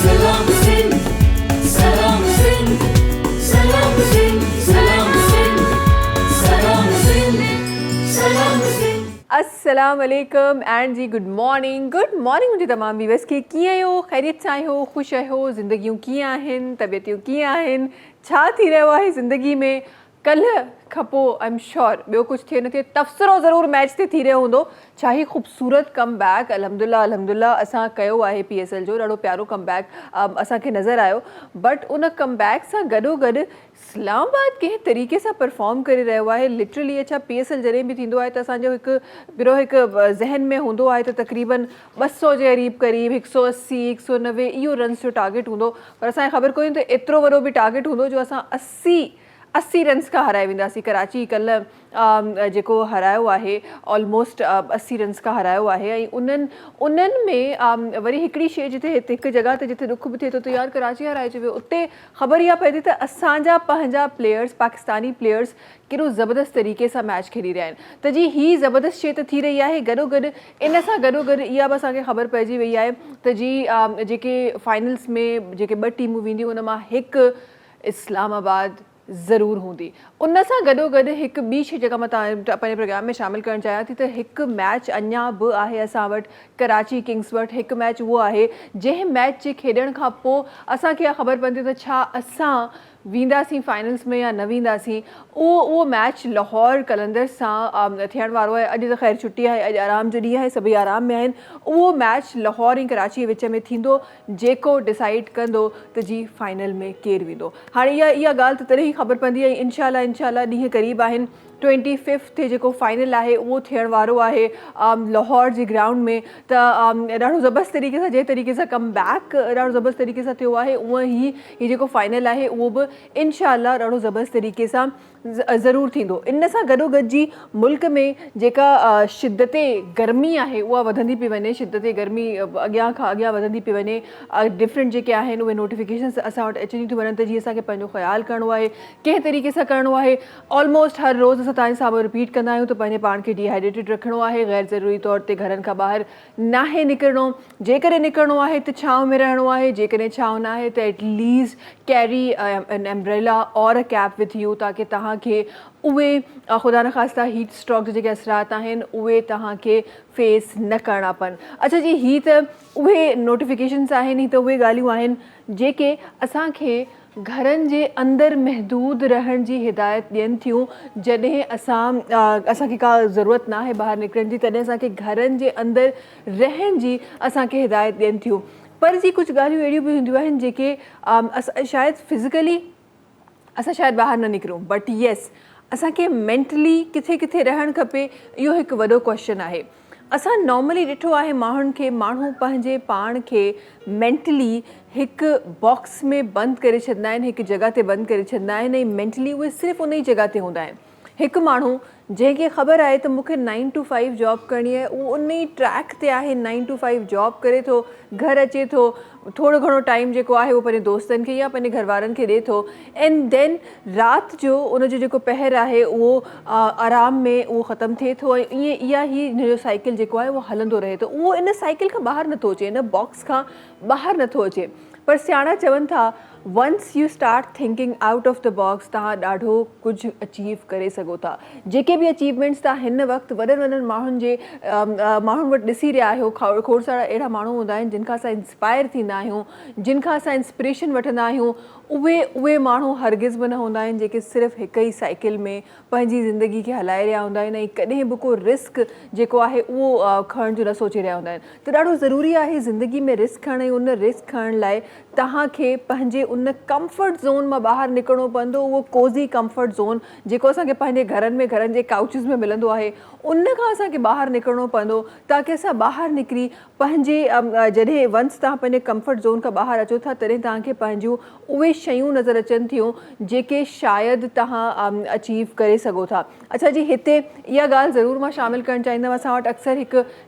Salam Singh, Salam Singh, Salam Singh, Salam Singh, Salam Singh, Salam Singh. अस्सलाम वालेकुम and ji good morning मुंहिंजे तमामु viewers खे कीअं आहियो, ख़ैरियत सां आहियो, ख़ुशि आहियो, ज़िंदगियूं कीअं आहिनि, तबियतूं कीअं आहिनि, छा थी रहियो आहे ज़िंदगी में। कल्ह खां पोइ आई एम श्योर ॿियो कुझु थिए न थिए तबसरो ज़रूरु मैच ते थी रहियो हूंदो। छा ही ख़ूबसूरत कम बैक अल्हम्दुलिल्लाह असां कयो आहे PSL जो, ॾाढो प्यारो कम बैक असांखे नज़र आयो। बट उन कम बैक सां गॾोगॾु इस्लामाबाद कंहिं तरीक़े सां परफॉर्म करे रहियो आहे। लिटरली अच्छा PSL जॾहिं बि थींदो आहे त असांजो हिकु ज़हन में हूंदो आहे त तक़रीबन 200 जे क़रीब 180 190 इहो रन्स जो टारगेट हूंदो, पर असांखे ख़बर कोन्हे त एतिरो वॾो बि टारगेट हूंदो जो असां 80 रन्स खां हराए वेंदासीं। कराची कल्ह जेको हरायो आहे ऑलमोस्ट 80 रन्स खां हरायो आहे। ऐं उन्हनि में वरी हिकिड़ी शइ जिते हिकु जॻह ते जिते दुख बि थिए थो त यार कराची हराइजी वियो, उते ख़बर इहा पए थी त असांजा पंहिंजा प्लेयर्स पाकिस्तानी प्लेयर्स केॾो ज़बरदस्त तरीक़े सां मैच खेॾी रहिया आहिनि। त जी ही ज़बरदस्त शइ त थी रही आहे, गॾोगॾु इन सां गॾोगॾु इहा बि असांखे ख़बर पइजी वई आहे त जी जेके फाइनल्स में जेके 2 टीमूं वेंदियूं उन मां हिकु इस्लामाबाद ज़रूरु हूंदी। उन सां गॾोगॾु हिकु ॿी शइ जेका मां तव्हां पंहिंजे प्रोग्राम में शामिलु करणु चाहियां थी त हिकु मैच अञा बि आहे असां वटि कराची किंग्स वटि। हिकु मैच उहो आहे जंहिं मैच जे खेॾण खां पोइ असांखे इहा ख़बर पवंदी त छा असां वेंदासीं फाइनल्स में या न वेंदासीं। उहो मैच लाहौर कलंदर सां थियण वारो आहे। अॼु त ख़ैर छुटी आहे, अॼु आराम जो ॾींहुं आहे, सभई आराम में आहिनि। उहो मैच लाहौर ऐं कराची जे विच में थींदो जेको डिसाइड कंदो त जी फाइनल में केरु वेंदो। हाणे इहा ॻाल्हि त तॾहिं ई ख़बर पवंदी आहे। इंशाल्लाह ॾींहं क़रीब आहिनि। 25 ते जेको फाइनल आहे उहो थियण वारो आहे लाहौर जे ग्राउंड में। त ॾाढो ज़बरदस्त तरीक़े सां जंहिं तरीक़े सां कम बैक ॾाढो ज़बरदस्त तरीक़े सां थियो आहे, उअं ई हीउ जेको फाइनल आहे उहो बि इंशाल्लाह ॾाढो ज़बरदस्त तरीक़े सां ज़रूरु थींदो। इन सां गॾोगॾु जी मुल्क में जेका शिदत गर्मी आहे उहा वधंदी पई वञे, शिदत गर्मी अॻियां खां अॻियां वधंदी पई वञे। डिफरेंट जेके आहिनि उहे नोटिफिकेशन्स असां वटि अचनि थियूं वञनि त जीअं असांखे पंहिंजो ख़्यालु करिणो आहे, कंहिं तरीक़े सां करिणो आहे। ऑलमोस्ट हर रोज़ असां तव्हांजे साम्हूं रिपीट कंदा आहियूं त पंहिंजे पाण खे डिहाइड्रेटेड रखिणो आहे, गैर ज़रूरी तौर ते घरनि खां ॿाहिरि नाहे निकिरणो। जेकॾहिं निकिरणो आहे त छांव में रहणो आहे, जेकॾहिं छांव न आहे त एटलीस्ट कैरी एन एम्ब्रेला और अ कैप विथ यू, ताकी तव्हांखे उहे ख़ुदा न ख़ास्ता हीट स्ट्रोक जे जेके असरात आहिनि उहे तव्हांखे फेस न करिणा पवनि। अच्छा जी, ही त उहे नोटिफिकेशन्स आहिनि, ही त उहे ॻाल्हियूं आहिनि जेके असांखे घरनि जे अंदरि महदूद रहण जी हिदायत ॾियनि थियूं। जॾहिं असांखे का ज़रूरत न आहे ॿाहिरि निकिरण जी, तॾहिं असांखे घरनि जे अंदरि रहण जी असांखे हिदायत ॾियनि थियूं। पर जी कुझु ॻाल्हियूं अहिड़ियूं बि हूंदियूं आहिनि जेके शायदि फिज़िकली असां शायदि ॿाहिरि न निकिरूं, बट येस असांखे मेंटली किथे किथे रहणु खपे। इहो हिकु वॾो क्वेश्चन आहे। असां नॉर्मली ॾिठो आहे माण्हू पंहिंजे पाण खे मेंटली हिकु बॉक्स में बंदि करे छॾंदा आहिनि, हिकु जॻह ते बंदि करे छॾंदा आहिनि ऐं मेंटली उहे सिर्फ़ु उन ई जॻह ते हूंदा आहिनि। हिकु माण्हू जंहिंखे ख़बर आहे त मूंखे 9 to 5 जॉब करणी आहे, उहो उन ई ट्रैक ते आहे, 9 to 5 जॉब करे थो, घरु अचे थो, थोरो घणो टाइम जेको आहे उहो पंहिंजे दोस्तनि खे या पंहिंजे घर वारनि खे ॾिए थो, एंड देन राति जो उनजो जेको पहर आहे उहो आराम में उहो ख़तमु थिए थो। ऐं ईअं इहा ई हिनजो साइकिल जेको आहे उहो हलंदो रहे थो। उहो इन साइकिल खां ॿाहिरि नथो अचे, इन बॉक्स खां ॿाहिरि नथो अचे। पर सियाणा चवनि था once you start thinking out of the box तव्हां ॾाढो कुझु अचीव करे सघो था। जेके बि अचीवमेंट्स तव्हां हिन वक़्तु वॾनि माण्हुनि वटि ॾिसी रहिया आहियो, खोड़ सारा अहिड़ा माण्हू हूंदा आहिनि जिन खां असां इंस्पायर थींदा आहियूं, जिन खां असां इंस्पिरेशन वठंदा आहियूं। उहे माण्हू हरगिज़ बि न हूंदा आहिनि जेके सिर्फ़ु हिक ई साइकिल में पंहिंजी ज़िंदगी खे हलाए रहिया हूंदा आहिनि ऐं कॾहिं बि को रिस्क जेको आहे उहो खणण जो न सोचे रहिया हूंदा आहिनि। त ॾाढो ज़रूरी आहे ज़िंदगी में रिस्क खणण, ऐं उन रिस्क खणण लाइ तव्हांखे पंहिंजे उन कंफर्ट ज़ोन मां ॿाहिरि निकिरणो पवंदो। उहो कोज़ी कंफर्ट ज़ोन जेको असांखे पंहिंजे घरनि जे काउचिस में मिलंदो आहे, उन खां असांखे ॿाहिरि निकिरणो पवंदो ताकी असां ॿाहिरि निकिरी पंहिंजे जॾहिं वंस तव्हां पंहिंजे कंफर्ट ज़ोन खां ॿाहिरि अचो था तॾहिं तव्हांखे पंहिंजूं उहे शयूं नज़र अचनि थियूं जेके शायदि तव्हां अचीव करे सघो था। अच्छा जी, हिते इहा ॻाल्हि ज़रूरु मां शामिलु करणु चाहींदमि। असां वटि अक्सर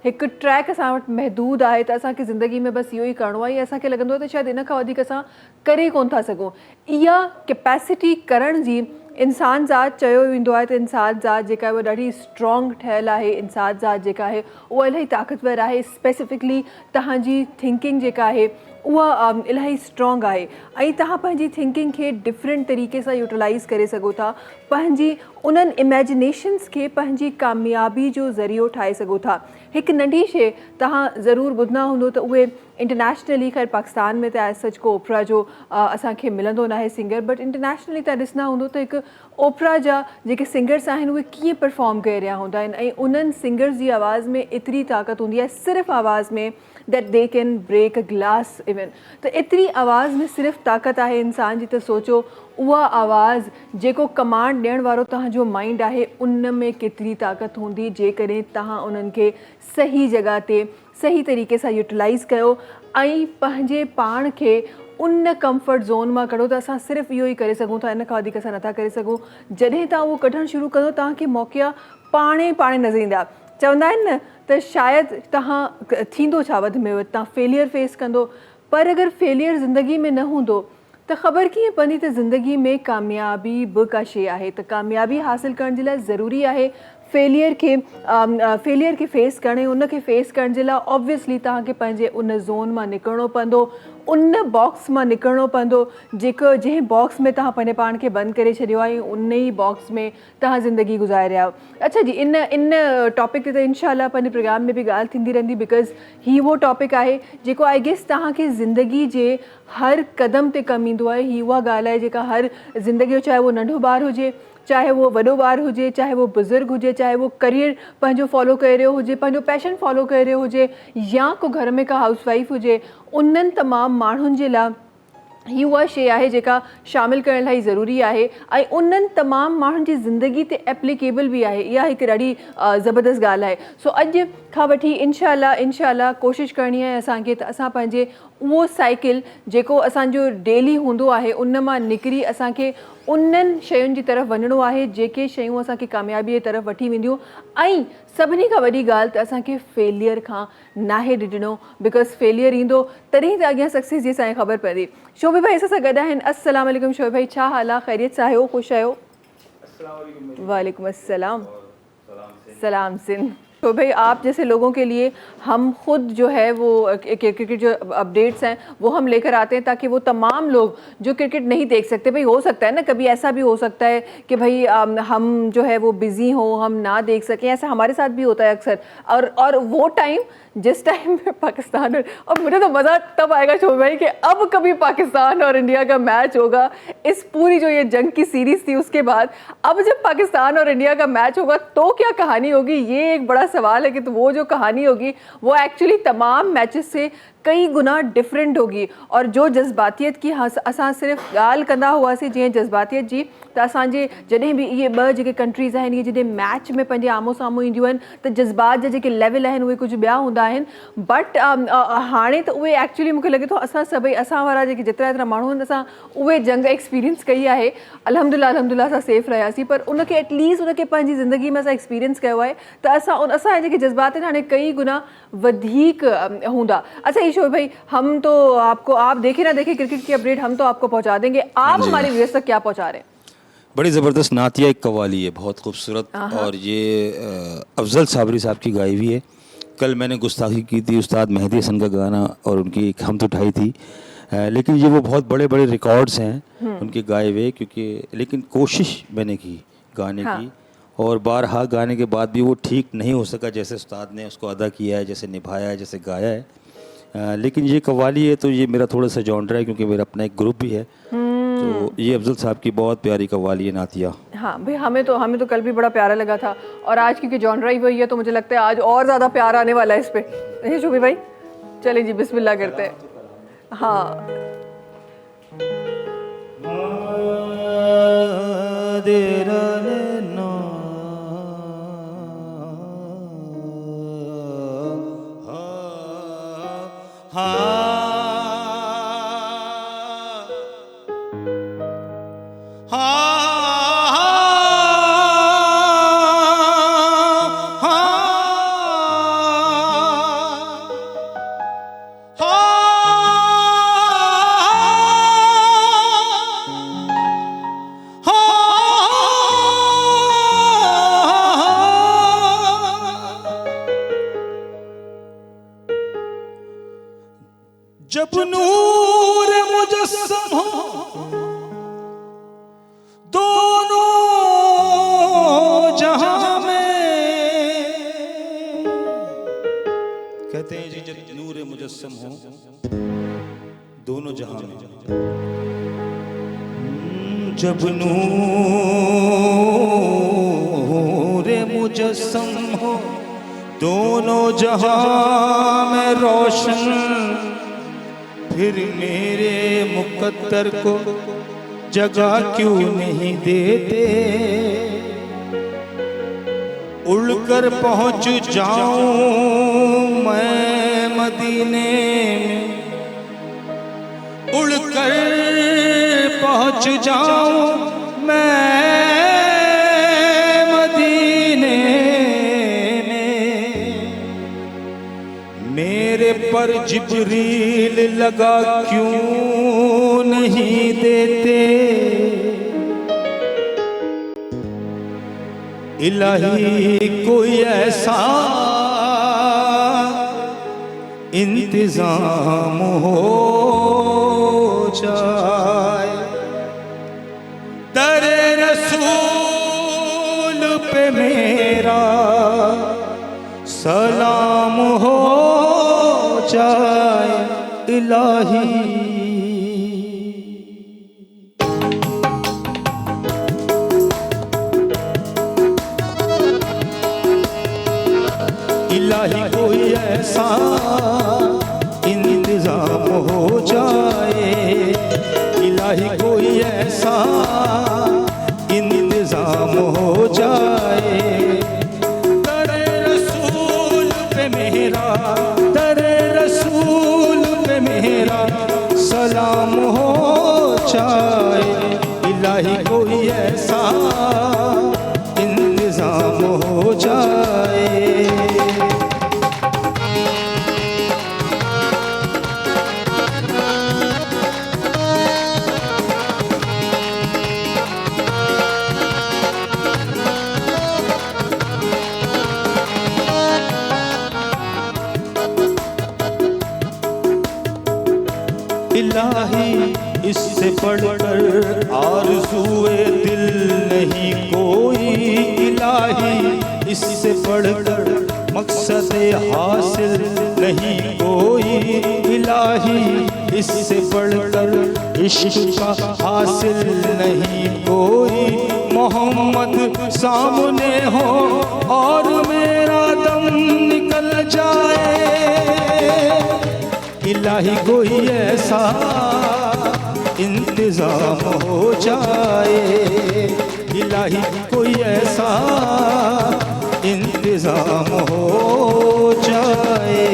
हिकु ट्रैक असां वटि महदूद आहे त असांखे ज़िंदगी में बसि इहो ई करिणो आहे, ऐं असांखे लॻंदो आहे त शायदि इन खां वधीक असां करे कोन था सघूं। इहा कैपेसिटी करण जी इंसान ज़ात चयो वेंदो आहे त इंसान ज़ात जेका आहे उहा ॾाढी स्ट्रॉन्ग ठहियलु आहे। इंसान ज़ात जेका आहे उहा इलाही ताक़तवर आहे। स्पेसिफिकली तव्हांजी थिंकिंग जेका आहे उहा इलाही स्ट्रॉन्ग आहे ऐं तव्हां पंहिंजी थिंकिंग खे डिफरेंट तरीक़े सां यूटिलाइज़ करे सघो था, पंहिंजी उन्हनि इमेजिनेशन्स खे पंहिंजी कामयाबी जो ज़रियो ठाहे सघो था। हिकु नंढी शइ तव्हां ज़रूरु ॿुधंदा हूंदो त उहे इंटरनेशनली, ख़ैर पाकिस्तान में त एज सच को ओपरा जो असांखे मिलंदो न आहे सिंगर, बट इंटरनेशनली तव्हां ॾिसंदा हूंदो त हिकु ओपरा जा जेके सिंगर्स आहिनि उहे कीअं परफॉर्म करे रहिया हूंदा आहिनि ऐं उन्हनि सिंगर्स जी आवाज़ में एतिरी ताक़त हूंदी आहे, सिर्फ़ु आवाज़ में, that they can break a glass even. त एतिरी आवाज़ में सिर्फ़ु ताक़त आहे इंसान जी, त सोचो उहा आवाज़ जेको कमांड ॾियण वारो तव्हांजो माइंड आहे उन में केतिरी ताक़त हूंदी जेकॾहिं तव्हां उन्हनि खे सही जॻह ते सही तरीक़े सां यूटिलाइज़ कयो ऐं पंहिंजे पाण खे उन कंफर्ट ज़ोन मां कढो। त असां सिर्फ़ु इहो ई करे सघूं था, इन खां वधीक असां नथा करे सघूं। जॾहिं तव्हां उहो कढणु शुरू कंदो तव्हांखे मौक़िया पाणे नज़र ईंदा। चवंदा आहिनि न त शायदि तव्हां थींदो छा वधि में वधि, तव्हां फेलियर फेस कंदो, पर अगरि फेलियर ज़िंदगी में न हूंदो त ख़बर कीअं पवंदी त ज़िंदगी में कामयाबी बि का शइ आहे। त कामयाबी हासिलु करण जे लाइ ज़रूरी आहे फेलियर खे फेस करण, उनखे फेस करण जे लाइ ऑब्वियसली तव्हांखे पंहिंजे उन ज़ोन मां निकिरणो पवंदो, उन बॉक्स मां निकिरणो पवंदो जंहिं बॉक्स में तव्हां पंहिंजे पाण खे बंदि करे छॾियो आहे, उन ई बॉक्स में तव्हां ज़िंदगी गुज़ारे रहिया आहियो। अच्छा जी, इन टॉपिक ते त इनशाला पंहिंजे प्रोग्राम में बि ॻाल्हि थींदी रहंदी, बिकॉज़ ही उहो टॉपिक आहे जेको आई गेस तव्हांखे ज़िंदगी जे हर क़दम ते कमु ईंदो आहे। ही उहा ॻाल्हि आहे जेका हर ज़िंदगी जो, चाहे उहो नंढो ॿारु हुजे, चाहे वो वॾो ॿारु हुजे, चाहे वो बुज़ुर्ग हुजे, चाहे वो करियर पंहिंजो फॉलो करे रहियो हुजे, पंहिंजो पैशन फॉलो करे रहियो हुजे, या को घर में का हाउस वाइफ हुजे, उन्हनि तमामु माण्हुनि जे लाइ ही उहा शइ आहे जेका शामिलु करण लाइ ज़रूरी आहे ऐं उन्हनि तमामु माण्हुनि जी ज़िंदगी ते एप्लीकेबल बि आहे। इहा हिकु ॾाढी ज़बरदस्त ॻाल्हि आहे। सो अॼु खां वठी इनशाला कोशिशि करणी आहे असांखे त असां पंहिंजे उहो साइकिल जेको असांजो डेली हूंदो आहे उन मां निकिरी असांखे उन्हनि शयुनि जी तरफ़ वञिणो आहे जेके शयूं असांखे कामयाबीअ जी तरफ़ वठी वेंदियूं। ऐं सभिनी खां वॾी ॻाल्हि त असांखे फेलियर खां नाहे ॾिजणो, बिकॉज़ फेलियर ईंदो तॾहिं त अॻियां सक्सेस जी असांखे ख़बर पवंदी। शोभित भाई असां सां गॾु आहिनि। अस्सलाम वालेकुम शोभित भाई, छा हाल आहे? ख़ैरियत सां आहियो? ख़ुशि आहियो? वालेकुम अस्सलाम। सलाम सिंध। तो भाई आप जैसे लोगों के लिए हम खुद जो है वो क्रिकेट जो अपडेट्स हैं वो हम लेकर आते हैं ताकि वो तमाम लोग जो क्रिकेट नहीं देख सकते, भाई हो सकता है ना कभी ऐसा भी हो सकता है कि भाई हम जो है वो बिज़ी हों, हम ना देख सकें, ऐसा हमारे साथ भी होता है अक्सर। और वो टाइम जिस टाइम में पाकिस्तान और मुझे तो मज़ा तब आएगा शोभित भाई कि अब कभी पाकिस्तान और इंडिया का मैच होगा। इस पूरी जो ये जंग की सीरीज़ थी उसके बाद अब जब पाकिस्तान और इंडिया का मैच होगा तो क्या कहानी होगी, ये एक बड़ा सवाल है कि तो वो जो कहानी होगी वो एक्चुअली तमाम मैचेस से कई गुना डिफरेंट होगी। और जो जज़्बातियत की असां सिर्फ़ु ॻाल्हि कंदा हुआसीं जीअं जज़्बातियत जी, त असांजे जॾहिं बि इहे ॿ जेके कंट्रीज़ आहिनि इहे जॾहिं मैच में पंहिंजे आम्हूं साम्हूं ईंदियूं आहिनि त जज़्बात जा जेके लेवल आहिनि उहे कुझु ॿिया हूंदा आहिनि। बट हाणे त उहे एक्चुअली मूंखे लॻे थो असां सभई असां वारा जेके जेतिरा माण्हू आहिनि असां उहे जंग एक्सपीरियंस कई आहे। अल्हम्दुलिल्लाह असां सेफ़ रहियासीं, पर उनखे एटलीस्ट उनखे पंहिंजी ज़िंदगी में असां एक्सपीरियंस कयो आहे त असांजा जेके जज़्बात आहिनि हाणे कई गुना वधीक हूंदा। अच्छा ईशोर भाई, हम तो आपको, आप देखे ना देखे क्रिकेट की अपडेट हम तो आपको पहुंचा देंगे, आप हमारे व्यूअर्स तक क्या पहुंचा रहे हैं? बड़ी ज़बरदस्त नातिया एक कव्वाली है, बहुत खूबसूरत, और ये अफजल साबरी साहब की गाई हुई है। कल मैंने गुस्ताखी की थी उस्ताद मेहदी हसन का गाना और उनकी एक हमत उठाई थी, लेकिन ये वो बहुत बड़े बड़े रिकॉर्ड्स हैं उनके गाए हुए, क्योंकि लेकिन कोशिश मैंने की गाने की, और बारहा गाने के बाद भी वो ठीक नहीं हो सका जैसे उस्ताद ने उसको अदा किया है, जैसे निभाया है, जैसे गाया है। लेकिन ये कव्वाली है तो ये मेरा थोड़ा सा जॉनरा है क्योंकि मेरा अपना एक ग्रुप भी है, तो ये अफजल साहब की बहुत प्यारी कव्वाली है नातिया। हाँ भाई, हमें तो कल भी बड़ा प्यारा लगा था, और आज क्योंकि जॉनरा ही वही है तो मुझे लगता है आज और ज़्यादा प्यार आने वाला है इस पर। ये शोभी भाई चले जी बिस्मिल्लाह करते हैं। हाँ जब नूर नूर मुजस्सम हो दोनों जहां में। कहते हैं जी जब नूर मुजस्सम हो दोनों जहां में, जब नूर मुजस्सम हो दोनों जहां में रोशन, फिर मेरे मुकद्दर को जगह क्यों नहीं देते। उड़कर पहुंच जाऊं मैं मदीने में, उड़कर पहुंच जाऊं मैं मदीने में। मेरे पर जिब्रील लगा क्यों नहीं देते। इलाही कोई ऐसा इंतजाम हो जाए, दरे रसूल पे मेरा सलाम हो जाए। इलाही इलाही कोई ऐसा इंतजाम हो जाए, इलाही कोई ऐसा इंतजाम हो जाए। दरे रसूल पे मेरा, दरे रसूल पे मेरा सलाम हो जाए। इलाही कोई ऐसा इंतजाम हो जाए। इलाही इससे बढ़कर आरज़ूए दिल नहीं कोई। इलाही इससे बढ़कर मकसद हासिल नहीं कोई। इलाही इससे बढ़कर इश्क का हासिल नहीं कोई। मोहम्मद सामने हो और मेरा दम निकल जाए। इलाही कोई ऐसा इंतजाम हो जाए। इलाही कोई ऐसा इंतजाम हो जाए।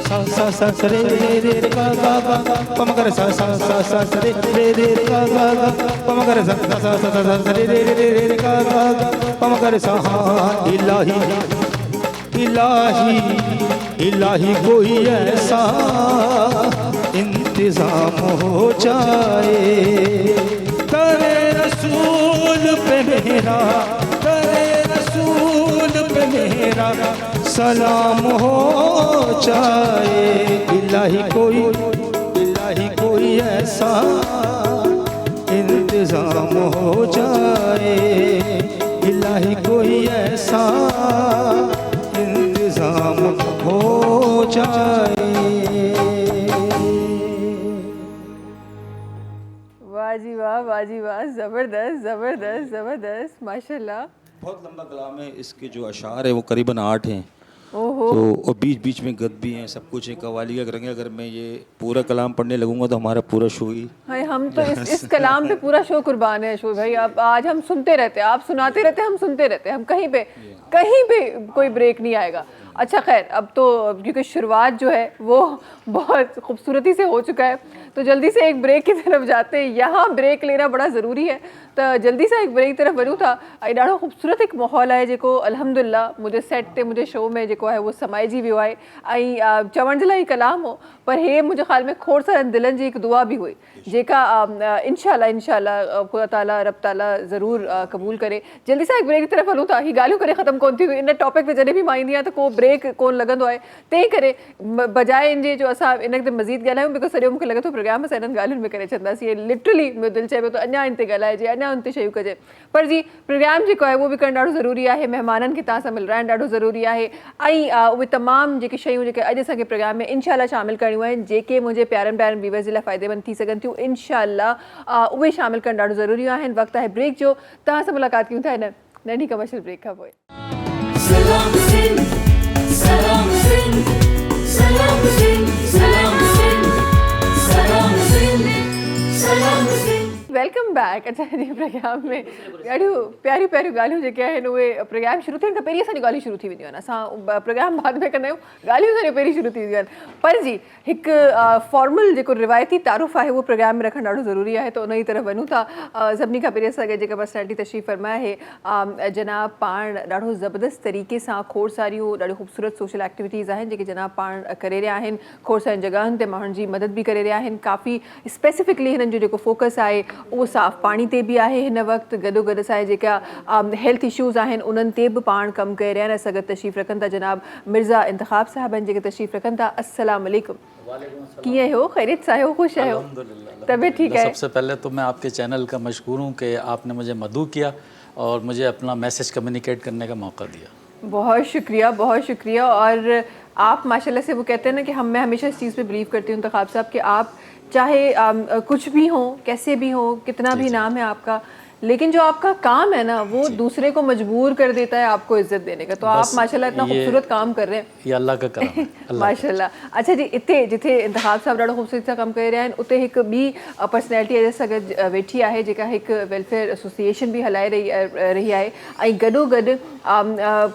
सा सा सा रे रे रे गा गा गा पम कर सा सा सा सा रे रे रे गा गा गा पम कर सा सा सा सा रे रे रे रे गा गा गा पम कर सा। इलाही इलाही इलाही कोई ऐसा इंतजाम हो जाए। करे रसूल पे मेरा, करे रसूल पे मेरा सलाम हो जाए। इलाही कोई ऐसा इंतजाम हो जाए। इलाही कोई ऐसा इंतजाम हो जाए। वाह जी वाह, वाह जी वाह, ज़बरदस्त ज़बरदस्त ज़बरदस्त, माशाल्लाह। बहुत लंबा कलाम है। इसके जो अशार है वो करीबन 8 हैं। ओहो। तो और बीच बीच में गद भी हैं, सब कुछ है। कव्वाली का रंग अगर मैं ये पूरा कलाम पढ़ने लगूंगा तो हमारा पूरा शो ही। हाय, हम तो इस कलाम पे पूरा शो कुर्बान है शो भाई। आप आज हम सुनते रहते हैं, आप सुनाते रहते हैं, हम सुनते रहते हैं। हम कहीं पे कोई ब्रेक नहीं आएगा। अच्छा खैर, अब तो क्योंकि शुरुआत जो है वो बहुत खूबसूरती से हो चुका है, तो जल्दी से एक ब्रेक की तरफ जाते हैं। यहाँ ब्रेक लेना बड़ा ज़रूरी है, त जल्दी सां हिकु ब्रेक जी तरफ़ वञूं था। ऐं ॾाढो ख़ूबसूरत हिकु माहौल आहे जेको अल्हम्दुलिल्लाह मुंहिंजे सेट ते मुंहिंजे शो में जेको आहे उहो समाइजी वियो आहे। ऐं चवण जे लाइ कलाम हो, पर हे मुंहिंजे ख़्याल में खोड़ सारनि दिलनि जी हिकु दुआ बि हुई जेका इंशाअल्लाह ख़ुदा ताला रब ताला ज़रूरु क़बूल करे। जल्दी सां हिकु ब्रेक जी तरफ़ हलूं था। ही ॻाल्हियूं करे ख़तमु कोन थी इन टॉपिक ते जॾहिं बि मां ईंदी आहियां त को ब्रेक कोन लॻंदो आहे, तंहिं करे बजाए इन जे जो असां इन ते मज़ीद ॻाल्हायूं, बिकॉज़ सॼो मूंखे लॻे थो प्रोग्राम असां इन्हनि ॻाल्हियुनि में करे छॾंदासीं। लिटरली मुंहिंजो दिलि चए पियो त अञा इन ते ॻाल्हाइजे, अञा उन ते शयूं कजे, पर जी प्रोग्राम जेको आहे उहो बि करणु ॾाढो ज़रूरी आहे। महिमाननि खे तव्हां सां मिलाइणु ॾाढो ज़रूरी आहे। ऐं उहे तमामु जेके शयूं जेके अॼु असांखे प्रोग्राम में इंशाअल्लाह शामिलु करणियूं आहिनि जेके मुंहिंजे प्यारनि प्यारनि व्यूअर्स जे लाइ फ़ाइदेमंद थी सघनि थियूं, इंशाअल्लाह उहे शामिलु करणु ॾाढो ज़रूरी आहिनि। वक़्तु आहे ब्रेक जो, तव्हां सां मुलाक़ात कयूं था हिन नंढी कमर्शियल ब्रेक खां पोइ। सलाम सिंध सलाम सिंध सलाम सिंध सलाम सिंध सलाम सिंध सलाम सिंध। Welcome back. अच्छा जी प्रोग्राम में ॾाढियूं प्यारियूं प्यारियूं ॻाल्हियूं जेके आहिनि उहे प्रोग्राम शुरू थियण खां पहिरीं असांजी ॻाल्हियूं शुरू थी वेंदियूं आहिनि। असां प्रोग्राम बाद में कंदा आहियूं, ॻाल्हियूं असांजी पहिरीं शुरू थी वेंदियूं आहिनि। पर जी हिकु फॉर्मल जेको रिवायती तारुफ़ आहे उहो प्रोग्राम में रखणु ॾाढो ज़रूरी आहे, त उन जी तरफ़ वञूं था। सभिनी खां पहिरीं असांखे जेका पर्सनैलिटी तशरीफ़ फरमाए आहे जनाब पाण ॾाढो ज़बरदस्त तरीक़े सां खोड़ सारियूं ॾाढियूं ख़ूबसूरत सोशल एक्टिविटीज़ आहिनि जेके जनाब पाण करे रहिया आहिनि। खोड़ सारियुनि जॻहियुनि ते माण्हुनि जी मदद बि करे रहिया आहिनि। काफ़ी स्पेसिफिकली हिननि जो जेको फोकस आहे उहो साफ़ पाणी ते बि आहे हिन वक़्तु। गॾोगॾु असांजे जेका हेल्थ इशूज़ आहिनि उन्हनि ते बि पाण कमु करे रहिया आहिनि। असां गॾु तशरीफ़ रखनि था जनाब मिर्ज़ा इंतख़ाब साहब आहिनि जेके तशरीफ़ रखनि था। अस्सलाम वालेकुम, कीअं हो? ख़ैरियत सां आहियो? ख़ुशि आहियो? तबीयत ठीक है? सबसे पहले तो मैं आपके चैनल का मशकूर हूँ कि आपने मुझे मदऊ किया और मुझे अपना मैसेज कम्युनिकेट करने का मौका दिया। बहुत शुक्रिया, बहुत शुक्रिया। और आप माशाल्लाह से वो कहते हैं ना कि मैं हमेशा इस चीज़ पे बिलीव करती हूँ इंतखाब साहब कि आप चाहे कुछ भी हो, कैसे भी हो, कितना भी नाम है आपका, लेकिन जो आपका काम है ना वो दूसरे को मजबूर कर देता है आपको इज्जत देने का। तो आप माशाल्लाह इतना खूबसूरत काम कर रहे हैं, ये अल्लाह का करम है। माशाल्लाह। अच्छा जी, इते जिथे इंतखाब साहब ॾाढो ख़ूबसूरत सां कमु करे रहिया आहिनि उते हिकु ॿी पर्सनैलिटी अॼु सां गॾु वेठी आहे जेका हिकु वेलफेयर एसोसिएशन बि हलाए रही आहे ऐं गॾोगॾु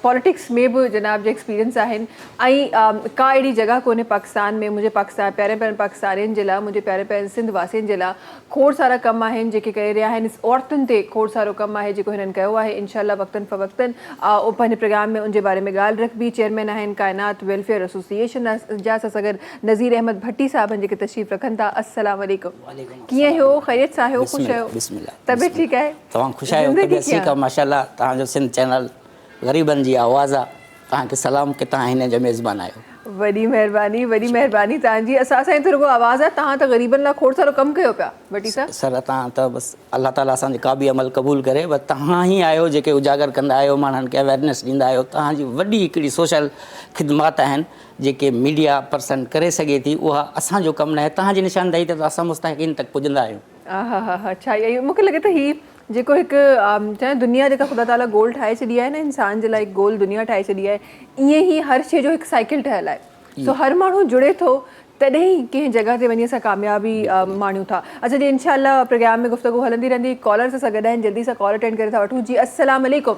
पॉलिटिक्स में बि जनाब जा एक्सपीरियंस आहिनि। ऐं का अहिड़ी जॻह कोन्हे पाकिस्तान में मुंहिंजे पाकिस्तान प्यारे प्यारे पाकिस्तानियुनि जे लाइ, मुंहिंजे प्यारे प्यारे सिंध वासियुनि जे लाइ खोड़ सारा कम आहिनि जेके करे रहिया आहिनि। औरतुनि ते खोड़ सारो कमु आहे जेको हिननि कयो आहे। इंशाअल्लाह वक़्तन फ़वक़्तन उहो पंहिंजे प्रोग्राम में उनजे बारे में ॻाल्हि रखबी। चेयरमैन आहिनि कायनात वेलफेयर एसोसिएशन जा। असां गॾु नज़ीर अहमद भट्टी साहब आहिनि जेके तशरीफ़ रखनि था। अस्सलाम वालेकुम, कीअं हो? ख़ैरियत सां आहियो? ख़ुशि आहियो? तबियत ठीकु आहे? तमामु ख़ुशि आहियो? तबियत ठीकु आहे माशाल्लाह। तव्हांजो सिंध चैनल ग़रीबनि जी आवाज़ आहे, तव्हांखे सलाम कि तव्हां हिन जा मेज़बान आहियो। वॾी महिरबानी, वॾी महिरबानी तव्हांजी। असांजी त रुॻो आवाज़ आहे, तव्हां त ग़रीबनि लाइ खोड़ सारो कमु कयो पिया भट्टी साहब। सर तव्हां त बसि अलाह ताला असांजे का बि अमल क़बूल करे, बसि तव्हां ई आहियो जेके उजागर कंदा आहियो, माण्हुनि खे अवेयरनेस ॾींदा आहियो। तव्हांजी वॾी हिकिड़ी सोशल ख़िदमात आहिनि जेके मीडिया पर्सन करे सघे थी, उहा असांजो कमु न आहे। तव्हांजी निशानदेही ते असां मुस्तहिक़ीन तक पुॼंदा आहियूं। हा हा हा, अच्छा इहो मूंखे लॻे थो ही जेको हिकु चाहे दुनिया जेका ख़ुदा ताला गोल ठाहे छॾी आहे न इंसान जे लाइ, गोल दुनिया ठाहे छॾी आहे, ईअं ई हर शइ जो हिकु साइकिल ठहियलु आहे। सो हर माण्हू जुड़े थो तॾहिं ई कंहिं जॻह ते वञी असां कामयाबी माणियूं था। अच्छा जी, इंशाअल्लाह प्रोग्राम में गुफ़्तगू हलंदी रहंदी। कॉलर्स असां गॾु आहिनि, जल्दी सां कॉल अटेंड करे था वठूं। जी अस्सलाम वालेकुम।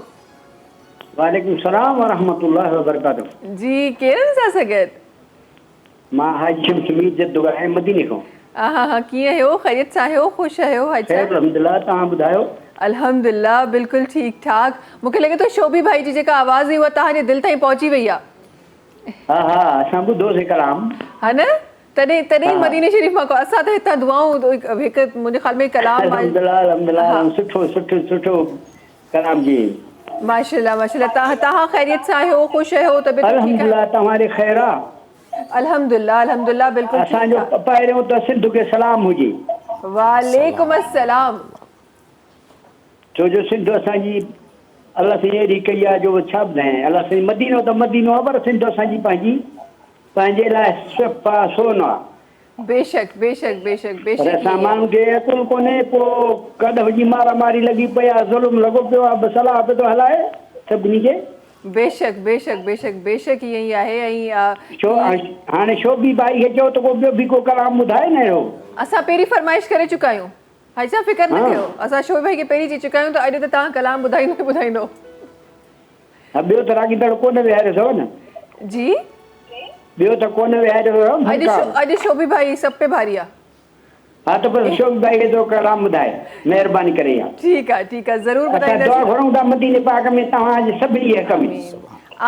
वालेकुम सलाम व रहमतुल्लाहि व बरकातहू। जी केरनि सां सां गॾु? मां हाजिम समीर जद्दू आहे मदीने खां। हा हा, कीअं आहियो? ख़ैरियत सां आहियो? ख़ुशि आहियो? अल्हम्दुलिल्लाह, तव्हां ॿुधायो? अल्हम्दुलिल्लाह बिल्कुलु ठीकु ठाक। मूंखे लॻे थो शोभी भाई जी जेका आवाज़ हुई उहा तव्हांजे दिलि ताईं पहुची वई आहे। हा हा, असां ॿुधोसीं कलाम, हा न, तॾहिं मदीने शरीफ़ मां असां त हितां दुआऊं हिकु मुंहिंजे ख़्याल में कलाम अल्हम्दुलिल्लाह अल्हम्दुलिल्लाह, सुठो कलाम जी। माशाल्लाह माशाल्लाह। तव्हां ख़ैरियत सां आहियो? ख़ुशि आहियो? तबियत ठीकु आहे? अल्हम्दुलिल्लाह, तव्हांजे ख़ैर आहे? अल्हम्दुलिल्लाह अल्हम्दुलिल्लाह बिल्कुलु। असांजो पहिरियों त सिंध खे सलाम हुजे। वालेकुम अस्सलाम। छो जो सिंध असांजी अलाह साईं अहिड़ी कई आहे जो छा ॿुधायां। अलाह साईं मदीनो त मदीनो आहे, पर सिंध असांजी पंहिंजे लाइ सफ़ा सोन आहे। बेशक बेशक बेशक पर बेशक। असां माण्हुनि खे अकुल कोन्हे, पोइ कॾहिं हुजी मारा मारी लॻी पई आहे, ज़ुल्म लॻो पियो आहे, सलाह पियो थो हलाए सभिनी खे। बेशक बेशक बेशक बेशक ईअं ई आहे। ऐं छो हाणे शोभी भाई खे चओ त को ॿियो बि को कलाम ॿुधाए न अहिड़ो। असां पहिरीं फरमाइश करे चुका आहियूं हाजी साहब, फिकर न कयो। असां शोभी भाई खे पहिरीं चई चुका आहियूं त अॼु त तव्हां कलाम ॿुधाईंदो ॿुधाईंदो। हा, ॿियो त राॻींदड़ कोन विहारे अथव न? जी ॿियो त कोन विहारे अथव। अॼु शोभी भाई सब पे भारी आहे। हाँ तो पर शोक भाई खे तो कलाम ॿुधाए महिरबानी करे यार ठीकु आहे ज़रूरु असां दुआ ॿुधाईंदासीं। घुरूं था मदीने पाक में तव्हां जे सभिनी जे हक़ में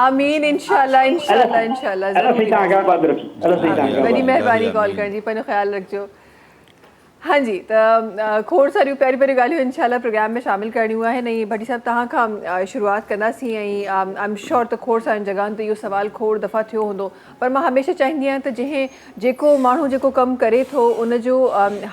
आमीन इंशाल्लाह इंशाल्लाह इंशाल्लाह अल्लाह ज़रूरु साईं तव्हांखे आबाद रखी अल्लाह साईं तव्हांखे वॾी आबाद महिरबानी कॉल करण जी, पंहिंजो ख़्यालु रखिजो। हाँ जी, त खोड़ सारियूं प्यारी प्यारी ॻाल्हियूं इंशाल्लाह प्रोग्राम में शामिल करणियूं आहिनि। ऐं भट्टी साहिबु तव्हां खां शुरूआत कंदासीं ऐं आई एम श्योर त खोड़ सारियुनि जॻहियुनि ते इहो सुवाल खोड़ दफ़ा थियो हूंदो, पर मां हमेशह चाहींदी आहियां त जेको माण्हू जेको कमु करे थो उनजो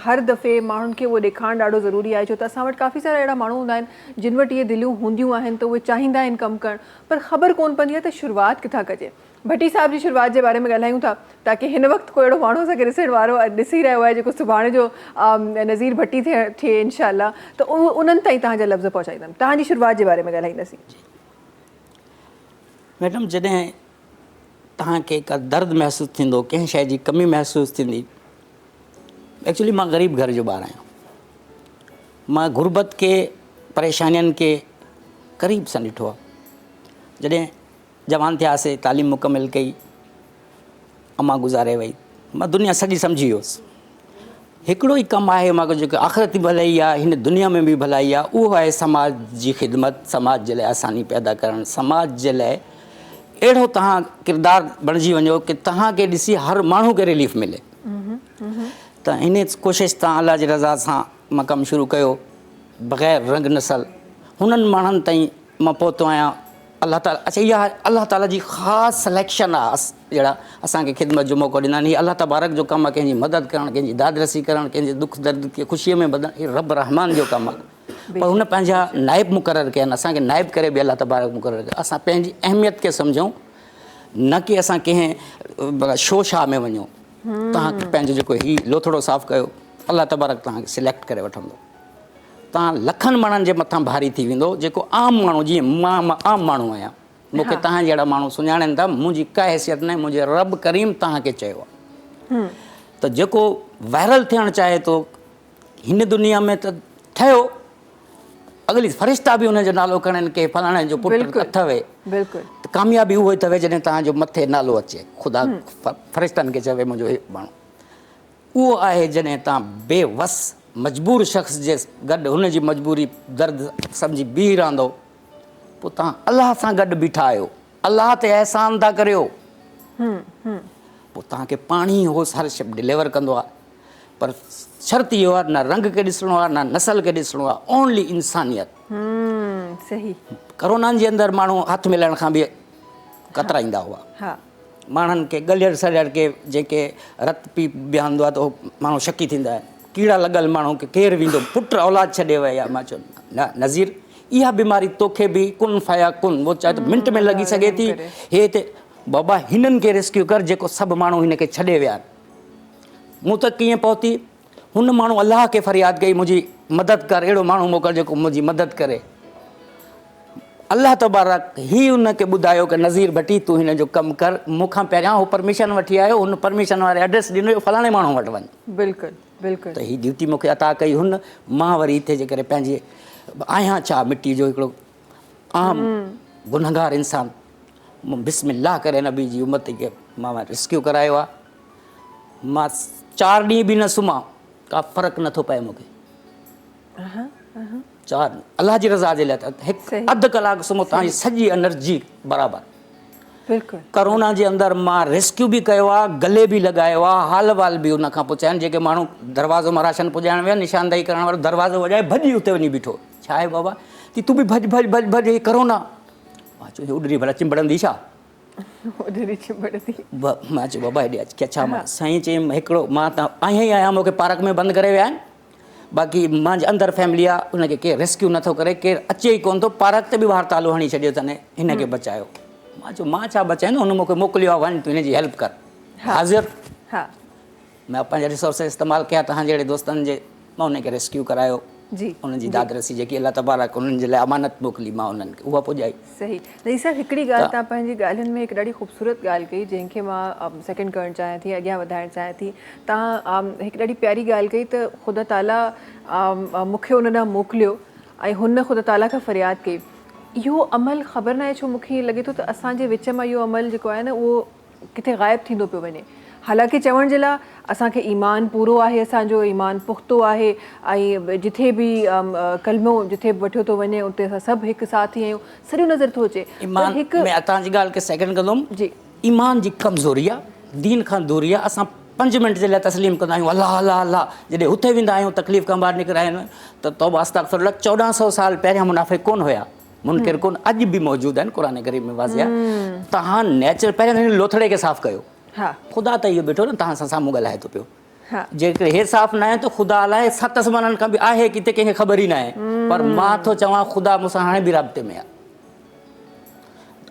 हर दफ़े माण्हुनि खे उहो ॾेखारणु ॾाढो ज़रूरी आहे, छो त असां वटि काफ़ी सारा अहिड़ा माण्हू हूंदा आहिनि जिन वटि इहे दिलियूं हूंदियूं आहिनि त उहे चाहींदा आहिनि कमु करणु, पर ख़बर कोन पवंदी आहे त शुरूआति किथां कजे। भट्टी साहिब जी शुरूआति जे बारे में ॻाल्हायूं था ताकी हिन वक़्तु कोई अहिड़ो माण्हू असांखे ॾिसण वारो ॾिसी रहियो आहे जेको सुभाणे जो नज़ीर भट्टी थिए इंशाल्लाह, त उन्हनि ताईं तव्हांजा लफ़्ज़ पहुचाईंदमि। तव्हांजी शुरूआति जे बारे में ॻाल्हाईंदासीं। मैडम जॾहिं तव्हांखे का दर्द महसूसु थींदो, कंहिं शइ जी कमी महसूसु थींदी, एक्चुअली मां ग़रीब घर जो ॿारु आहियां, मां गुरबत खे परेशानियुनि खे क़रीब सां ॾिठो आहे। जॾहिं जवान थियासीं, तालीम मुकमिल कई, अमा गुज़ारे वई, मां दुनिया सॼी सम्झी वियुसि। हिकिड़ो ई कमु आहे मां जेको आख़िरती भलाई आहे, हिन दुनिया में बि भलाई आहे, उहो आहे समाज जी ख़िदमत, समाज जे लाइ आसानी पैदा करणु, समाज जे लाइ अहिड़ो तव्हां किरदारु बणिजी वञो कि तव्हांखे ॾिसी हर माण्हू खे रिलीफ मिले। त इन कोशिशि तां अलाह जी रज़ा सां मां कमु शुरू कयो, बग़ैर रंग नसल हुननि माण्हुनि ताईं मां पहुतो आहियां। अलाह ताला, अच्छा इहा अलाह ताला जी ख़ासि सिलेक्शन आहे जहिड़ा असांखे ख़िदमत जो मौक़ो ॾींदा आहिनि। हीअ अलाह तबारक जो कमु आहे, कंहिंजी मदद करणु, कंहिंजी दादरसी करणु, कंहिंजे दुख दर्द खे ख़ुशीअ में बदलणु, हीअ रब रहमान जो कमु आहे। पर हुन पंहिंजा नाइब मुक़ररु कया आहिनि, असांखे नाइब करे बि अलाह तबारक मुक़ररु कयो। असां पंहिंजी अहमियत खे सम्झूं, न की असां कंहिं शोशा में वञूं। तव्हां पंहिंजो जेको हीउ लोथड़ो साफ़ु कयो, अलाह तबारक तव्हांखे सिलेक्ट करे वठंदो। तव्हां लखनि माण्हुनि जे मथां भारी थी वेंदो, जेको आम माण्हू, जीअं मां आम माण्हू आहियां, मूंखे तव्हां जहिड़ा माण्हू सुञाणनि था, मुंहिंजी का हैसियत न आहे, मुंहिंजे रब करीम तव्हांखे चयो आहे। त जेको वायरल थियणु चाहे थो हिन दुनिया में त ठहियो, अगली फ़रिश्ता बि हुनजो नालो खणनि के फलाणे जो पुटु अथव, त कामयाबी उहो ई अथव जॾहिं तव्हांजो मथे नालो अचे, ख़ुदा फ़रिश्तनि खे चवे मुंहिंजो हे माण्हू। उहो आहे जॾहिं तव्हां बेवस मजबूर शख़्स जे गॾु हुनजी मजबूरी दर्द सम्झी बीह रहंदो, पोइ तव्हां अलाह सां गॾु बीठा आहियो, अलाह ते अहसान था करियो, पोइ तव्हांखे पाणी उहो हर शइ डिलीवर कंदो आहे। पर शर्त इहो आहे, न रंग खे ॾिसणो आहे, न नसल खे ॾिसणो आहे, ओनली इंसानियत। सही। करोना जे अंदरि माण्हू हथ मिलाइण खां बि कतराईंदा हुआ। माण्हुनि खे ॻलियल सड़ियल खे जेके रत पी बीहंदो आहे त उहो माण्हू शकी थींदा आहिनि। कीड़ा लॻल माण्हू खे केरु वेंदो, पुटु औलाद छॾे विया। मां चयो न नज़ीर, इहा बीमारी तोखे बि कुन फया कुन, वो चाहे त मिंट में लॻी सघे थी। हे त बाबा हिननि खे रेस्क्यू कर जेको सभु माण्हू हिन खे छॾे विया आहिनि। मूं त कीअं पहुती, हुन माण्हू अलाह खे फ़रियाद कई, मुंहिंजी मदद कर, अहिड़ो माण्हू मोकिल जेको मुंहिंजी मदद करे। अलाह तबारक ही उनखे ॿुधायो कि नज़ीर भट्टी तूं हिन जो कमु कर। मूंखां पहिरियां उहो परमिशन वठी आयो, हुन परमिशन वारे एड्रेस ॾिनो, फलाणे माण्हू वटि वञ। बिल्कुलु बिल्कुलु। त हीअ ड्यूटी मूंखे अता कई हुन। मां वरी हिते जे करे पंहिंजे आहियां छा मिट्टी जो हिकिड़ो आम गुनहगार इंसान, बिस्मिल्लाह करे नबी जी उम्मत खे मां रेस्क्यू करायो आहे। मां 4 ॾींहं बि न सुम्हां, का फ़र्क़ु नथो पए मूंखे। 4 अलाह जी रज़ा जे लाइ त हिकु अधु कलाकु सुम्हो, तव्हांजी सॼी एनर्जी बराबरि। बिल्कुलु। करोना जे अंदरि मां रेस्क्यू बि कयो आहे, गले बि लॻायो आहे, हाल वाल बि हुन खां पुछिया आहिनि। जेके माण्हू दरवाज़ो मां राशन पुॼाइण विया, निशानदेही करण वारो दरवाज़ो वॼाए भॼी उते वञी बीठो। छा आहे बाबा, तूं बि भॼ भॼ भॼ भॼ, हे करोना। मां चयो हे उॾरी भला चिंबड़ंदी छा? मां चयो बाबा हेॾे अच, छा मां साईं चई हिकिड़ो मां त आहियां ई आहियां, मूंखे पार्क में बंदि करे विया आहिनि। बाक़ी मुंहिंजे अंदरि फैमिली आहे, हुनखे केरु रेस्क्यू नथो करे, केरु अचे ई कोन थो। पार्क ते बि ॿाहिरि तालो हणी छॾियो अथनि, हिनखे बचायो। मां चयो मां छा बचाईंदो, हुन मूंखे मोकिलियो आहे, वञ तूं हिनजी हेल्प कर। हाज़िर। मां पंहिंजा रिसोर्स इस्तेमालु कया तव्हां जहिड़े दोस्तनि जे, मां हुनखे रेस्क्यू करायो। उन्हनि जी दादरसी जेकी अलाह तबारक उन्हनि जे लाइ अमानत मोकिली, मां उन्हनि खे उहा पुॼाई। सही। नज़ीर साहिबु, हिकिड़ी ॻाल्हि तव्हां पंहिंजी ॻाल्हियुनि में हिकु ॾाढी ख़ूबसूरत ॻाल्हि कई, जंहिंखे मां सेकेंड करणु चाहियां थी, अॻियां वधाइणु चाहियां थी। तव्हां हिकु ॾाढी प्यारी ॻाल्हि कई त ख़ुदा ताला मूंखे उन ॾांहुं मोकिलियो ऐं हुन ख़ुदा ताला खां फ़रियाद कई। इहो अमल ख़बर न आहे छो मूंखे ईअं लॻे थो त असांजे विच मां इहो अमल जेको आहे न उहो किथे ग़ाइबु थींदो पियो वञे। हालांकि चवण जे लाइ असांखे ईमान पूरो आहे, असांजो ईमान पुख़्तो आहे ऐं जिथे बि कलमो जिथे बि वठियो थो वञे उते असां सभु हिकु साथ ई आहियूं, सॼो नज़र थो अचे ईमान हिकु में तव्हांजी ॻाल्हि खे सेकेंड कंदुमि जी ईमान जी कमज़ोरी आहे, दीन खां दूरी आहे। असां 5 मिंट जे लाइ तस्लीम कंदा आहियूं अलाह अलाह अलाह, जॾहिं हुते वेंदा आहियूं तकलीफ़ खां ॿाहिरि निकिरा आहिनि त तौबा अस्तग़फिरुल्लाह। 1400 साल पहिरियां मुनाफ़िक़ कोन हुया, मुनकिर कोन, अॼु बि मौजूदु आहिनि, क़ुर करीम में वाज़िह आहे। तव्हां नेचर पहिरियां लोथड़े खे साफ़ु कयो, हा ख़ुदा त इहो बीठो न तव्हां सां साम्हूं ॻाल्हाए थो पियो। हा जेकॾहिं हे साफ़ न आहे त ख़ुदा अलाए 7 आसमाननि खां बि आहे किथे, कंहिंखे ख़बर ई न आहे। पर मां थो चवां ख़ुदा मूंसां हाणे बि राब्ते में आहे।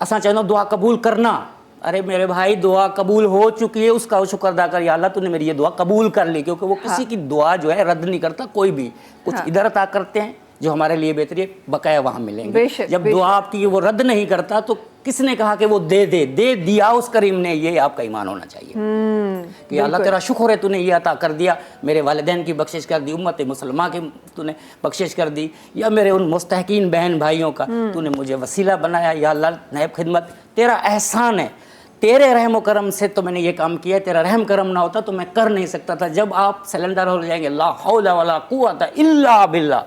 असां चवंदा दुआ कबूल करना, अरे मेरे भाई दुआ कबूल हो चुकी है, उसका शुक्र अदा कर, या अल्लाह तूने मेरी ये दुआ कबूल कर ली, क्योंकि वो किसी की दुआ जो है रद्द नहीं करता कोई भी। कुछ इधर अता करते हैं जो हमारे लिए बेहतरी है, बकाया वहाँ मिलेंगे। बेशक, जब दुआ आपकी वो रद्द नहीं करता तो किसने कहा कि वो दे दिया उस करीम ने, ये आपका ईमान होना चाहिए कि अल्लाह तेरा शुक्र है तूने ये अता कर दिया, मेरे वालिदैन की बख्शिश कर दी, उम्मत मुसलमा की तूने बख्शिश कर दी, या मेरे उन मुस्तहकीन बहन भाइयों का तूने मुझे वसीला बनाया, या अल्लाह नैब खिदमत तेरा एहसान है, तेरे रहम व करम से तो मैंने ये काम किया, तेरा रहम करम ना होता तो मैं कर नहीं सकता था। जब आप सिलेंडर हो जाएंगे ला हौला वला कुव्वता इल्ला बिल्ला,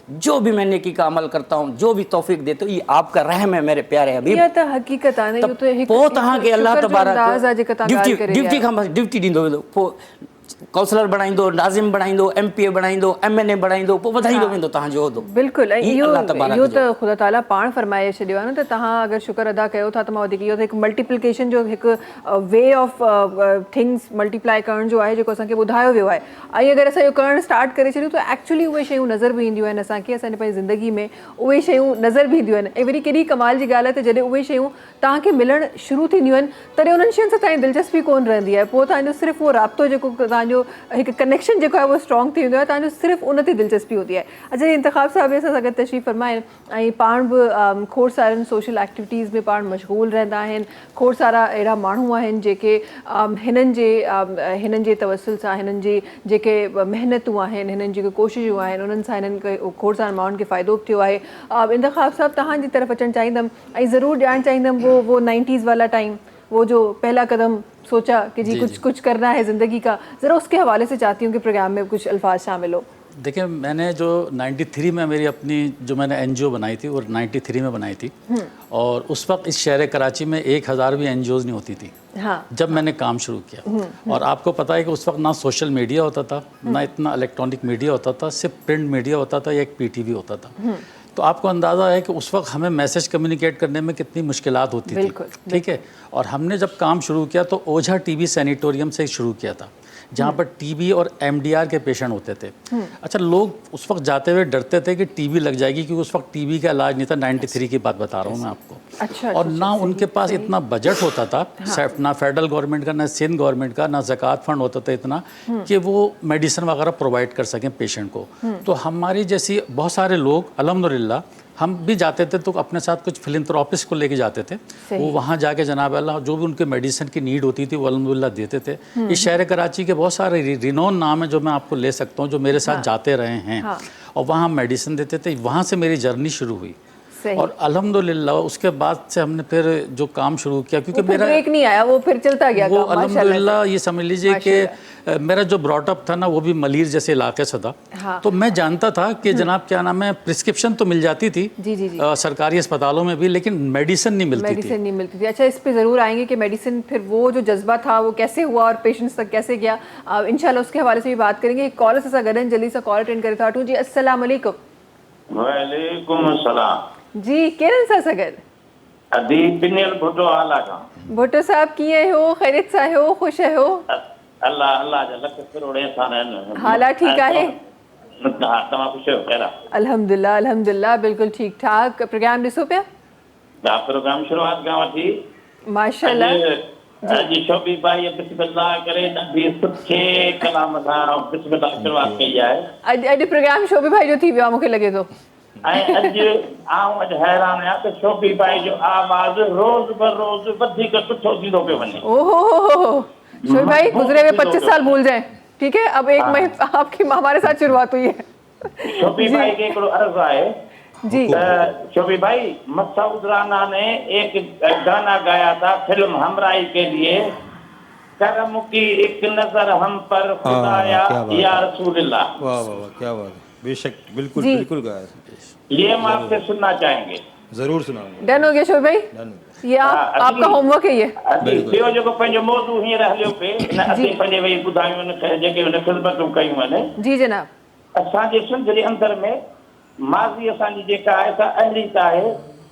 जो भी मैं नेकी का अमल करता हूँ, जो भी तौफीक देते हो, ये आपका रहम है मेरे प्यारे हबीब। इहा त हक़ीक़त आहे न, इहो त हिकु पोइ तव्हांखे अल्लाह शुक्र जो तबारक अंदाज़ आहे जेका तव्हां ॻाल्हि करे ड्यूटी रहिया खां बसि ड्यूटी ॾींदो वेंदो, पोइ काउंसलर बणाईंदो, नाज़िम बणाईंदो, MPA बणाईंदो, MNA बणाईंदो, पोइ वधाईंदो वेंदो तव्हांजो उहिदो। बिल्कुलु, ऐं ही इहो अल्लाह तबारक इहो जो। त ख़ुदा ताला पाण फरमाए छॾियो आहे न त तव्हां अगरि शुक्र अदा कयो था त मां वधीक, इहो त हिकु मल्टीप्लिकेशन जो हिकु वे ऑफ थिंग्स मल्टीप्लाई करण जो आहे जेको असांखे ॿुधायो वियो आहे। ऐं अगरि असां इहो करणु स्टार्ट करे छॾियूं त एक्चुअली उहे शयूं नज़र बि ईंदियूं आहिनि असांखे, असांजे पंहिंजी ज़िंदगी में उहे शयूं नज़र बि ईंदियूं आहिनि। ऐं वरी केॾी कमाल जी ॻाल्हि आहे त जॾहिं उहे शयूं तव्हांखे मिलणु शुरू थींदियूं आहिनि तॾहिं उन्हनि शयुनि सां तव्हांजी दिलचस्पी कोन रहंदी आहे, पोइ तव्हांजो सिर्फ़ु उहो राब्तो जेको तव्हांजो हिकु कनेक्शन जेको आहे उहो स्ट्रॉन्ग थी वेंदो आहे, तव्हांजो सिर्फ़ु उन ते दिलचस्पी हूंदी आहे। अच्छा, इंतिखाब साहब असां सां गॾु तशरीफ़ फरमाइनि ऐं पाण बि खोड़ सारनि सोशल एक्टिविटीज़ में पाण मशगूल रहंदा आहिनि। खोड़ सारा अहिड़ा माण्हू आहिनि जेके हिननि जे तवसुल सां, हिननि जी जेके महिनतूं आहिनि, हिननि जेके कोशिशूं आहिनि, उन्हनि सां हिननि खे खोड़ सारनि माण्हुनि खे फ़ाइदो बि थियो आहे। इंतिखाब साहब तव्हांजी तरफ़ अचणु चाहींदमि ऐं ज़रूरु ॼाणणु चाहींदमि वो 90s वाला टाइम, वो जो पहला कदम सोचा कि जी कुछ करना है ज़िंदगी का, ज़रा उसके हवाले से चाहती हूँ कि प्रोग्राम में कुछ अल्फाज शामिल हो। देखिए, मैंने जो 93 में मेरी अपनी जो मैंने NGO बनाई थी वो 93 में बनाई थी, और उस वक्त इस शहर कराची में 1000 भी NGOs नहीं होती थी हाँ जब मैंने काम शुरू किया। और आपको पता है कि उस वक्त ना सोशल मीडिया होता था, ना इतना इलेक्ट्रॉनिक मीडिया होता था, सिर्फ प्रिंट मीडिया होता था या एक PTV होता था। तो आपको अंदाज़ा है कि उस वक्त हमें मैसेज कम्युनिकेट करने में कितनी मुश्किलात होती थी, ठीक है। और हमने जब काम शुरू किया तो ओझा TB सैनिटोरियम से शुरू किया था, जहाँ पर TB और MDR के पेशेंट होते थे। अच्छा, लोग उस वक्त जाते हुए डरते थे कि TB लग जाएगी, क्योंकि उस वक्त TB का इलाज नहीं था। 93 की बात बता रहा हूँ मैं आपको। अच्छा, और ना उनके पास इतना बजट होता था, ना फेडरल गवर्नमेंट का, ना सिंध गवर्नमेंट का, ना ज़कात फंड होता था इतना कि वो मेडिसिन वगैरह प्रोवाइड कर सकें पेशेंट को। तो हमारी जैसी बहुत सारे लोग अल्हम्दुलिल्लाह, हम भी जाते थे तो अपने साथ कुछ फिलंथ्रोपिस्ट को लेके जाते थे। वो वहाँ जाके जनाब अल्लाह जो भी उनके मेडिसिन की नीड होती थी वो अल्हम्दुलिल्लाह देते थे। इस शहर कराची के बहुत सारे रिनोन नाम है जो मैं आपको ले सकता हूँ, जो मेरे साथ जाते रहे हैं, और वहाँ मेडिसिन देते थे। वहाँ से मेरी जर्नी शुरू हुई, और अल्हम्दुलिल्लाह उसके बाद से हमने फिर जो काम शुरू किया, क्योंकि मेरा ब्रेक नहीं आया, वो फिर चलता गया वो काम, अल्हम्दुलिल्लाह ये समझ लीजिए कि मेरा जो ब्रॉटअप था ना वो भी मलीर जैसे इलाके से था। तो मैं जानता था कि जनाब क्या नाम है, प्रिस्क्रिप्शन तो मिल जाती थी सरकारी अस्पतालों में भी, लेकिन मेडिसिन नहीं मिलती थी। अच्छा, इस पे ज़रूर आएंगे कि मेडिसिन फिर वो जो जज्बा था वो कैसे हुआ और पेशेंट्स तक कैसे गया, इंशाल्लाह उसके हवाले से भी बात करेंगे। कॉलर से गडन जल्दी सा कॉल अटेंड करे था। जी अस्सलाम वालेकुम। वालेकुम अस्सलाम जी, केरन सा सगद अदी पिनियल भुटो आला का भुट्टो साहब कीअं हो, ख़ैरियत सां हो, ख़ुशि आहियो? अल्लाह अल्लाह जा लख करोड़ एहसान आहिनि। हालात ठीकु आहे? हा, तव्हां ख़ुशि आहियो? ख़ैर आहे? अल्हम्दुलिल्लाह अल्हम्दुलिल्लाह, बिल्कुलु ठीकु ठाक। प्रोग्राम ॾिसो पिया? हा, प्रोग्राम शुरूआत खां वठी माशाअल्लाह। अॼु शोबी भाई बिस्मिल्लाह करे ॾाढी सुठे कलाम सां बिस्मिल्लाह शुरूआत कई आहे। अॼु प्रोग्राम शोबी भाई जो थी वियो आहे, मूंखे लॻे थो। ऐं अॼु हैरान आहियां त शोबी भाई जो आवाज़ रोज़ ब रोज़ वधीक सुठो थींदो पियो वञे। ओहो, शोबी भाई गुजरे हुए 25 साल भूल जाएं, ठीक है? अब एक महीने आपकी हमारे साथ शुरुआत हुई है। शोबी भाई के हिकिड़ो अर्ज़ आहे जी। शोबी भाई, मसूद राना ने एक गाना गाया था फिल्म हमराही के लिए, करम की एक नजर हम पर खुदाया क्या बात है। या रसूलल्लाह। वाह वाह वाह, क्या बात है, बेशक, बिल्कुल जी। बिल्कुल गाया है। ये हम आपसे सुनना चाहेंगे। जरूर सुनाऊंगा। डन हो गया शोर भाई, डन। ये आपका होमवर्क है ये। ॿियो जेको पंहिंजो मौज़ू हींअर हलियो पिए इन असीं पंहिंजे वेही ॿुधायूं इन जेके हुन ख़िदमतूं कयूं आहिनि। जी जनाब। असांजे सिंध जे अंदर में माज़ी असांजी जेका आहे सा अहिड़ी त आहे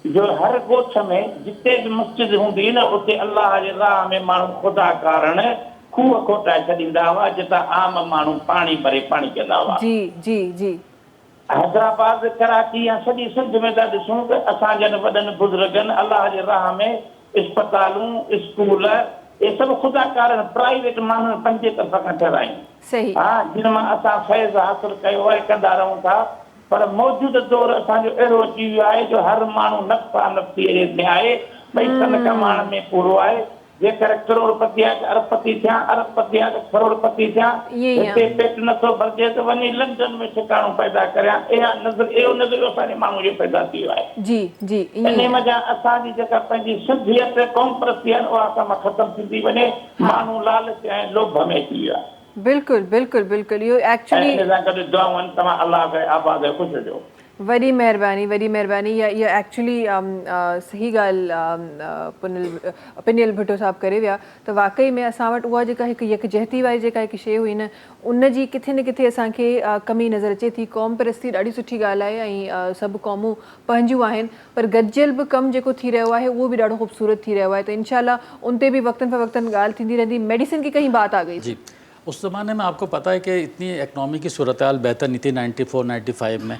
जो हर ॻोठ में जिते बि मस्जिद हूंदी न उते अलाह जे राह में माण्हू ख़ुदा कारण खूह खोटाए छॾींदा हुआ जितां आम माण्हू पाणी भरे पाणी कंदा हुआ। जी जी जी। हैदराबाद कराची या सॼी सिंध में था ॾिसूं त असांजनि वॾनि बुज़ुर्गनि अलाह जे राह में इस्पतालूं स्कूल इहे सभु ख़ुदा कारण प्राइवेट माण्हू पंजे तरफ़ खां ठहिरायूं। सही। हा जिन मां असां फैज़ हासिल कयो आहे कंदा रहूं था, पर मौजूद दौर असांजो अहिड़ो अची वियो आहे जो हर माण्हू नफ़ा नफ़्सी में आहे, पैसनि कमाइण में पूरो आहे। जेकर करोड़पति आहे त अरबपति थिया, अरबपति आहे त करोड़पति थिया। हिते पेट नथो भरिजे त वञी लंडन में ठिकाणो पैदा करियां। इहो नज़रियो असांजे माण्हू जो पैदा थी वियो आहे। जी जी। इन वजह असांजी जेका पंहिंजी सिंधियत क़ौम परस्ती आहे उहा असां मां ख़तमु थींदी वञे। माण्हू लालच ऐं लोभ में थी वियो आहे। बिल्कुल बिल्कुल बिल्कुल। इहो एक्चुअली इन सां गॾु दुआऊं आहिनि, तव्हां अलाह खे आबाद ख़ुशि हुजो। वॾी महिरबानी वॾी महिरबानी। इहा एक्चुअली सही ॻाल्हि पिनियल भुट्टो साहब करे विया त वाक़ई में असां वटि उहा जेका हिकु यकजहती वारी जेका हिकु शइ हुई न उन जी किथे न किथे असांखे कमी नज़र अचे थी। क़ौम परस्ती ॾाढी सुठी ॻाल्हि आहे ऐं सभु क़ौमूं पंहिंजूं आहिनि, पर गॾिजियल बि कमु जेको थी रहियो आहे उहो बि ॾाढो ख़ूबसूरत थी रहियो आहे। त इंशाल्लाह उन ते बि वक्तन फ़वक्तन ॻाल्हि थींदी रहंदी। मेडिसिन की कहीं बात आ गई जी। उस ज़माने में आपको पता है कि इतनी इकनॉमी की सूरत हाल बेहतर नहीं थी 94-95 में।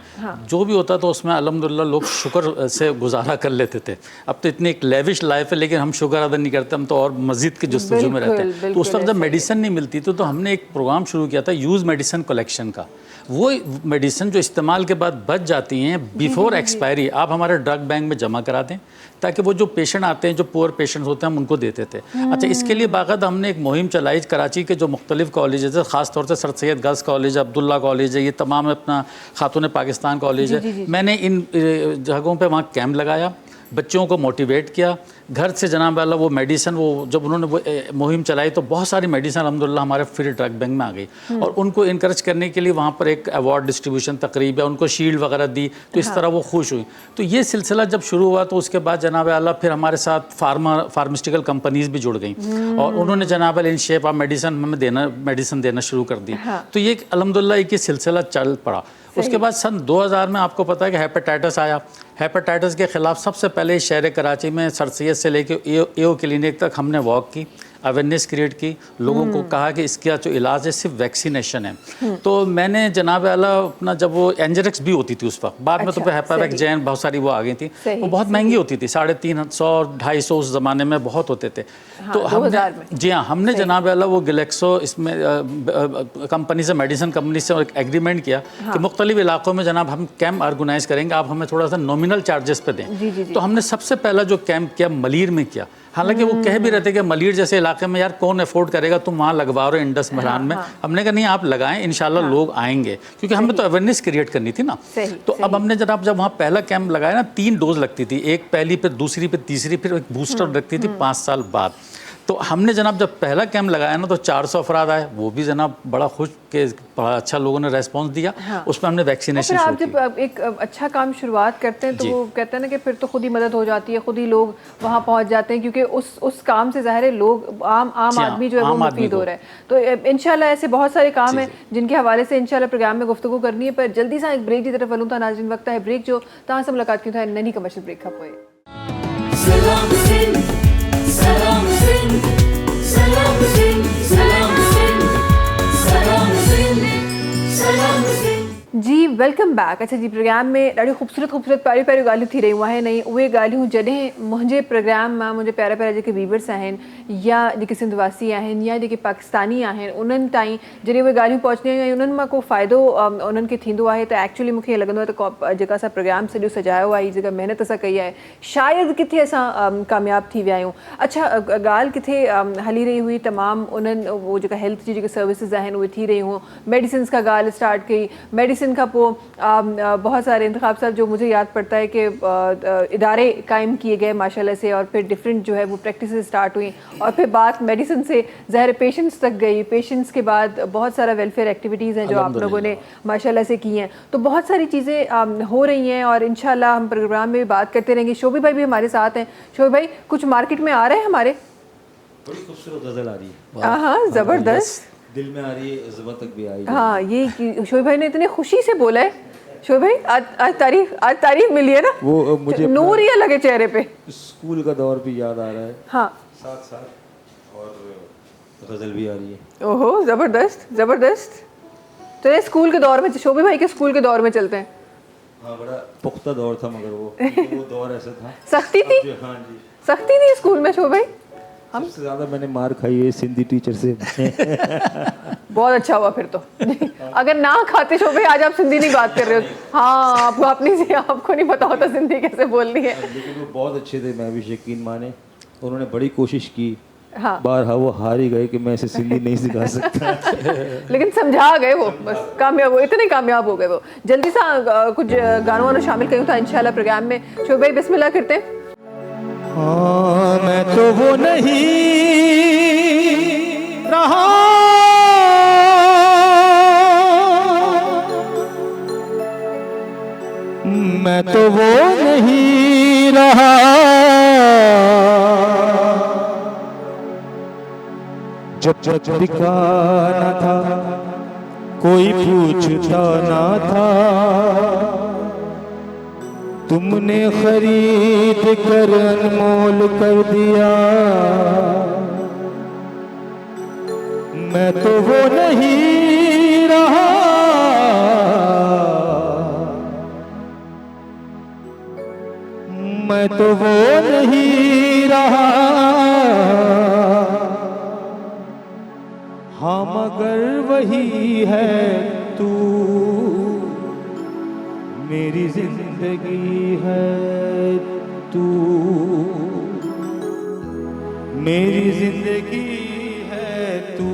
जो भी होता तो उसमें अल्हम्दुलिल्लाह लोग शुक्र से गुजारा कर लेते थे। अब तो इतनी एक लेविश लाइफ है लेकिन हम शुक्र अदा नहीं करते, हम तो और मज़ीद की जस्तजू में रहते हैं। तो उस वक्त जब मेडिसिन नहीं मिलती थी तो हमने एक प्रोग्राम शुरू किया था यूज़ मेडिसिन कलेक्शन का। वो मेडिसिन जो इस्तेमाल के बाद बच जाती हैं बिफोर एक्सपायरी आप हमारे ड्रग बैंक में जमा करा दें ताकि वो जो पेशेंट आते हैं जो पुअर पेशेंट्स होते हैं हम उनको देते थे। अच्छा, इसके लिए बाकायदा हमने एक मुहिम चलाई। कराची के जो मुख्तलिफ कॉलेजेस है, ख़ास तौर से sir Syed girls college, Abdullah college है, ये तमाम अपना खातून पाकिस्तान कॉलेज है, मैंने इन जगहों पर वहाँ कैंप लगाया, बच्चों को मोटिवेट किया। घर से जनाब वाला वो मेडिसिन वो जब उन्होंने वो मुहिम चलाई तो बहुत सारी मेडिसिन अल्हम्दुलिल्लाह हमारे फ्री ड्रग बैंक में आ गई। और उनको इनकरेज करने के लिए वहाँ पर एक अवार्ड डिस्ट्रीब्यूशन तकरीब है, उनको शील्ड वगैरह दी, तो इस तरह वो खुश हुई। तो ये सिलसिला जब शुरू हुआ तो उसके बाद जनाब वाला फिर हमारे साथ फार्मास्यूटिकल कंपनीज भी जुड़ गई और उन्होंने जनाब इन शेप ऑफ मेडिसिन देना शुरू कर दी। तो ये अल्हम्दुलिल्लाह एक सिलसिला चल पड़ा। उसके बाद सन 2000 में आपको पता है कि हेपेटाइटिस आया। हेपेटाइटिस के ख़िलाफ़ सबसे पहले शहर कराची में सर सैयद से लेके एओ क्लिनिक तक हमने वॉक की, अवेयरनेस क्रिएट की, लोगों को कहा कि इसका जो इलाज है सिर्फ वैक्सीनेशन है। तो मैंने जनाब आला अपना जब वो एंजरेक्स भी होती थी उस वक्त, बाद में तो फिर हेपावेक्स जैन बहुत सारी वो आ गई थी, वो बहुत महंगी होती थी, 350-250 उस ज़माने में बहुत होते थे। तो हमने जी हाँ हमने जनाब आला वो गैलेक्सो इसमें कंपनी से मेडिसिन कंपनी से एक एग्रीमेंट किया कि मुख्तलिफ इलाकों में जनाब हम कैंप ऑर्गेनाइज करेंगे, आप हमें थोड़ा सा नॉमिनल चार्जेस पे दें। तो हमने सबसे पहला जो कैंप किया मलीर में किया। हालांकि वो कह भी रहे थे कि मलीर जैसे इलाके में यार कौन अफोर्ड करेगा, तुम वहाँ लगवा रहे हो इंडस मैदान में। हमने कहा नहीं आप लगाएं, इंशाल्लाह लोग आएंगे, क्योंकि हमें तो अवेयरनेस क्रिएट करनी थी ना। तो अब हमने जब वहाँ पहला कैंप लगाया ना 3 डोज लगती थी, एक पहली पे दूसरी पे तीसरी, फिर एक बूस्टर लगती थी 5 साल बाद। तो हमने जनाब जब पहला कैंप लगाया ना तो 400 अफराद आए, वो भी जनाब बड़ा खुश के बड़ा अच्छा लोगों ने रेस्पॉन्स दिया। उसमें हमने वैक्सीनेशन आप जब एक अच्छा काम शुरुआत करते हैं तो वो कहते हैं ना कि फिर तो खुद ही मदद हो जाती है, खुद ही लोग वहाँ पहुँच जाते हैं, क्योंकि उस काम से ज़ाहिर है लोग आम आदमी जो है वो मुफीद हो रहा है। तो इंशाल्लाह ऐसे बहुत सारे काम हैं जिनके हवाले से इंशाल्लाह प्रोग्राम में गुफ्तगू करनी है। पर जल्दी सा एक ब्रेक की तरफ वलूँ था नाज़रीन, वक्त है ब्रेक जो तव्हां सां मुलाकात की था ननी कमर्शियल ब्रेक खां पोइ। सलाम सिंध सलाम सिंध सलाम सिंध सलाम सिंध सलाम सिंध सलाम सिंध। जी वेलकम बैक। अच्छा जी, प्रोग्राम में ॾाढी ख़ूबसूरत पहिरियों ॻाल्हियूं थी रहियूं आहिनि ऐं उहे ॻाल्हियूं जॾहिं मुंहिंजे प्रोग्राम मां मुंहिंजे प्यारा जेके व्यूवर्स आहिनि या जेके सिंधवासी आहिनि या जेके पाकिस्तानी आहिनि उन्हनि ताईं जॾहिं उहे ॻाल्हियूं पहुचंदियूं आहिनि ऐं उन्हनि मां को फ़ाइदो उन्हनि खे थींदो आहे त एक्चुअली मूंखे ईअं लॻंदो आहे त जेका असां प्रोग्राम सॼो सजायो आहे, जेका महिनत असां कई आहे, शायदि किथे असां कामयाबु थी विया आहियूं। अच्छा, ॻाल्हि किथे हली रही हुई तमामु उन्हनि वो जेका हेल्थ जी जेके सर्विसिस आहिनि उहे थी रहियूं हुयूं। मेडिसिन्स खां ॻाल्हि स्टार्ट कई, मेडिसिन खां पोइ बहुत सारे इंतखाब साहब जो मुझे याद पड़ता है कि इदारे कायम किए गए माशाल्लाह से, और फिर डिफरेंट जो है वो प्रैक्टिस स्टार्ट हुई, और फिर बात मेडिसिन से ज़ाहिर पेशेंट्स तक गई, पेशेंट्स के बाद बहुत सारा वेलफेयर एक्टिविटीज़ हैं जो आप लोगों ने माशाल्लाह से की हैं। तो बहुत सारी चीज़ें हो रही हैं और इंशाल्लाह हम प्रोग्राम में बात करते रहेंगे। शोभी भाई भी हमारे साथ हैं। शोभी भाई, कुछ मार्केट में आ रहे हैं हमारे? बड़ी खूबसूरत गज़ल आ रही है। हाँ, ज़बरदस्त, दिल में आ रही है, ज़ुबान तक भी आई। हाँ, ये शोभी भाई ने इतने खुशी से बोला है। शोभी भाई, आज तारीफ मिली है ना, वो मुझे नूर ही लगे चेहरे पे। स्कूल का दौर भी याद आ रहा है हाँ, साथ साथ, और गज़ल भी आ रही है। ओहो, ज़बरदस्त ज़बरदस्त। तो स्कूल के दौर में, शोभी भाई के स्कूल के दौर में चलते हैं। हाँ, बड़ा पुख्ता दौर था, मगर वो दौर ऐसा था, सख्ती थी, हाँ जी, सख्ती थी स्कूल में शोभी भाई। सबसे ज़्यादा मैंने मार खाई है सिंधी टीचर से। बहुत अच्छा हुआ फिर तो। अगर ना खाते शोभी, आज आप सिंधी नहीं बात कर रहे हो। हाँ, आपको अपनी से आपको नहीं पता होता सिंधी कैसे बोलनी है। लेकिन वो बहुत अच्छे थे, मैं भी यकीन माने, उन्होंने बड़ी कोशिश की। हाँ, बारहा वो हार ही गए कि मैं इसे सिंधी नहीं सिखा सकता। लेकिन समझा गए वो, बस कामयाब हो, इतने कामयाब हो गए वो। जल्दी सा कुछ गानों वानों शामिल करूँ था इंशाल्लाह प्रोग्राम में। शोभी भाई बिस्मिल्लाह करते हैं। हाँ, मैं तो वो नहीं रहा मैं तो वो नहीं रहा जब बिका न था, कोई पूछता ना था, तुमने खरीद कर अनमोल कर दिया। मैं तो वो नहीं रहा, मैं तो वो नहीं रहा। हाँ, मगर वही है तू, मेरी जिंदगी है तू, मेरी जिंदगी है तू।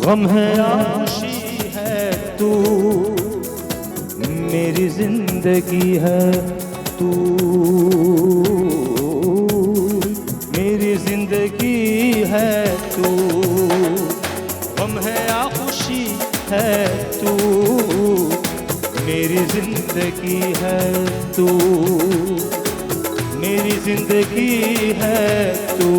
गम है या खुशी है तू, मेरी जिंदगी है तू, मेरी जिंदगी है तू। गम है या खुशी है तू, मेरी जिंदगी है तू, मेरी जिंदगी है तू।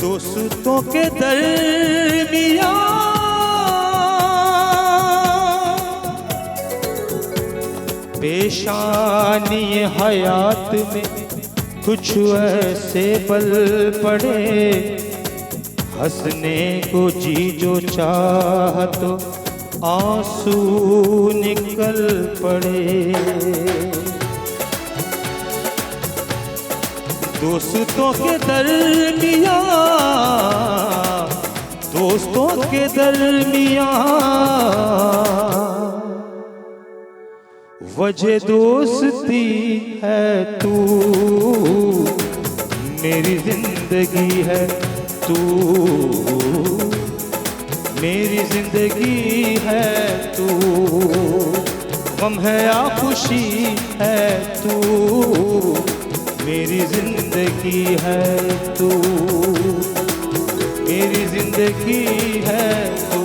दोस्तों के दरमियां पेशानी हयात में कुछ ऐसे पल पड़े, हंसने को जी जो चाह तो आंसू निकल पड़े। दोस्तों के दरमियां, दोस्तों के दरमियां वजह दोस्ती है तू, मेरी जिंदगी है तू, मेरी जिंदगी है तू। गम है या खुशी है तू, मेरी जिंदगी है तू, मेरी जिंदगी है तू।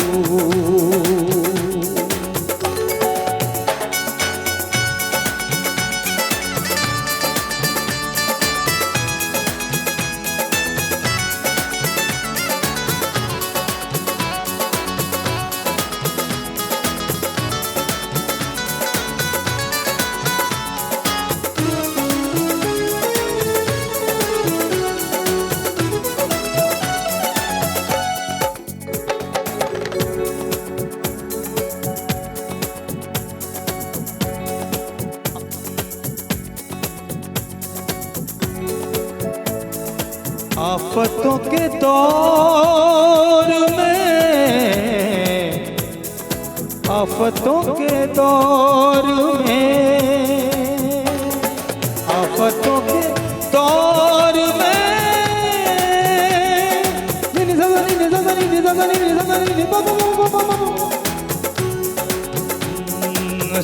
आफतों के दौर में, आफतों के दौर में, आफतों के दौर में,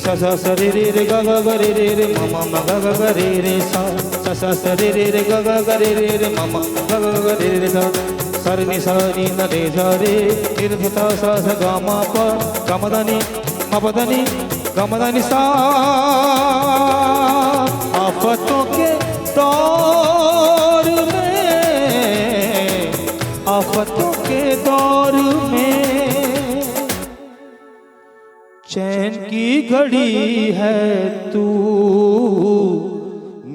सा सा सा रे रे रे गा गा गा रे रे रे मा मा गा गा गा रे रे सा सा सा सा रे रे रे गा गा गा रे रे रे मा मा गा गा गा रे रे सा सा रे नि सा नी न रे सा रे रे रे सा सा सा गा मा पा गा मा दा नि मा पा दा नि गा मा दा नि सा। आफतों के दौर में, आफतों के दौर में, चैन की घड़ी है तू,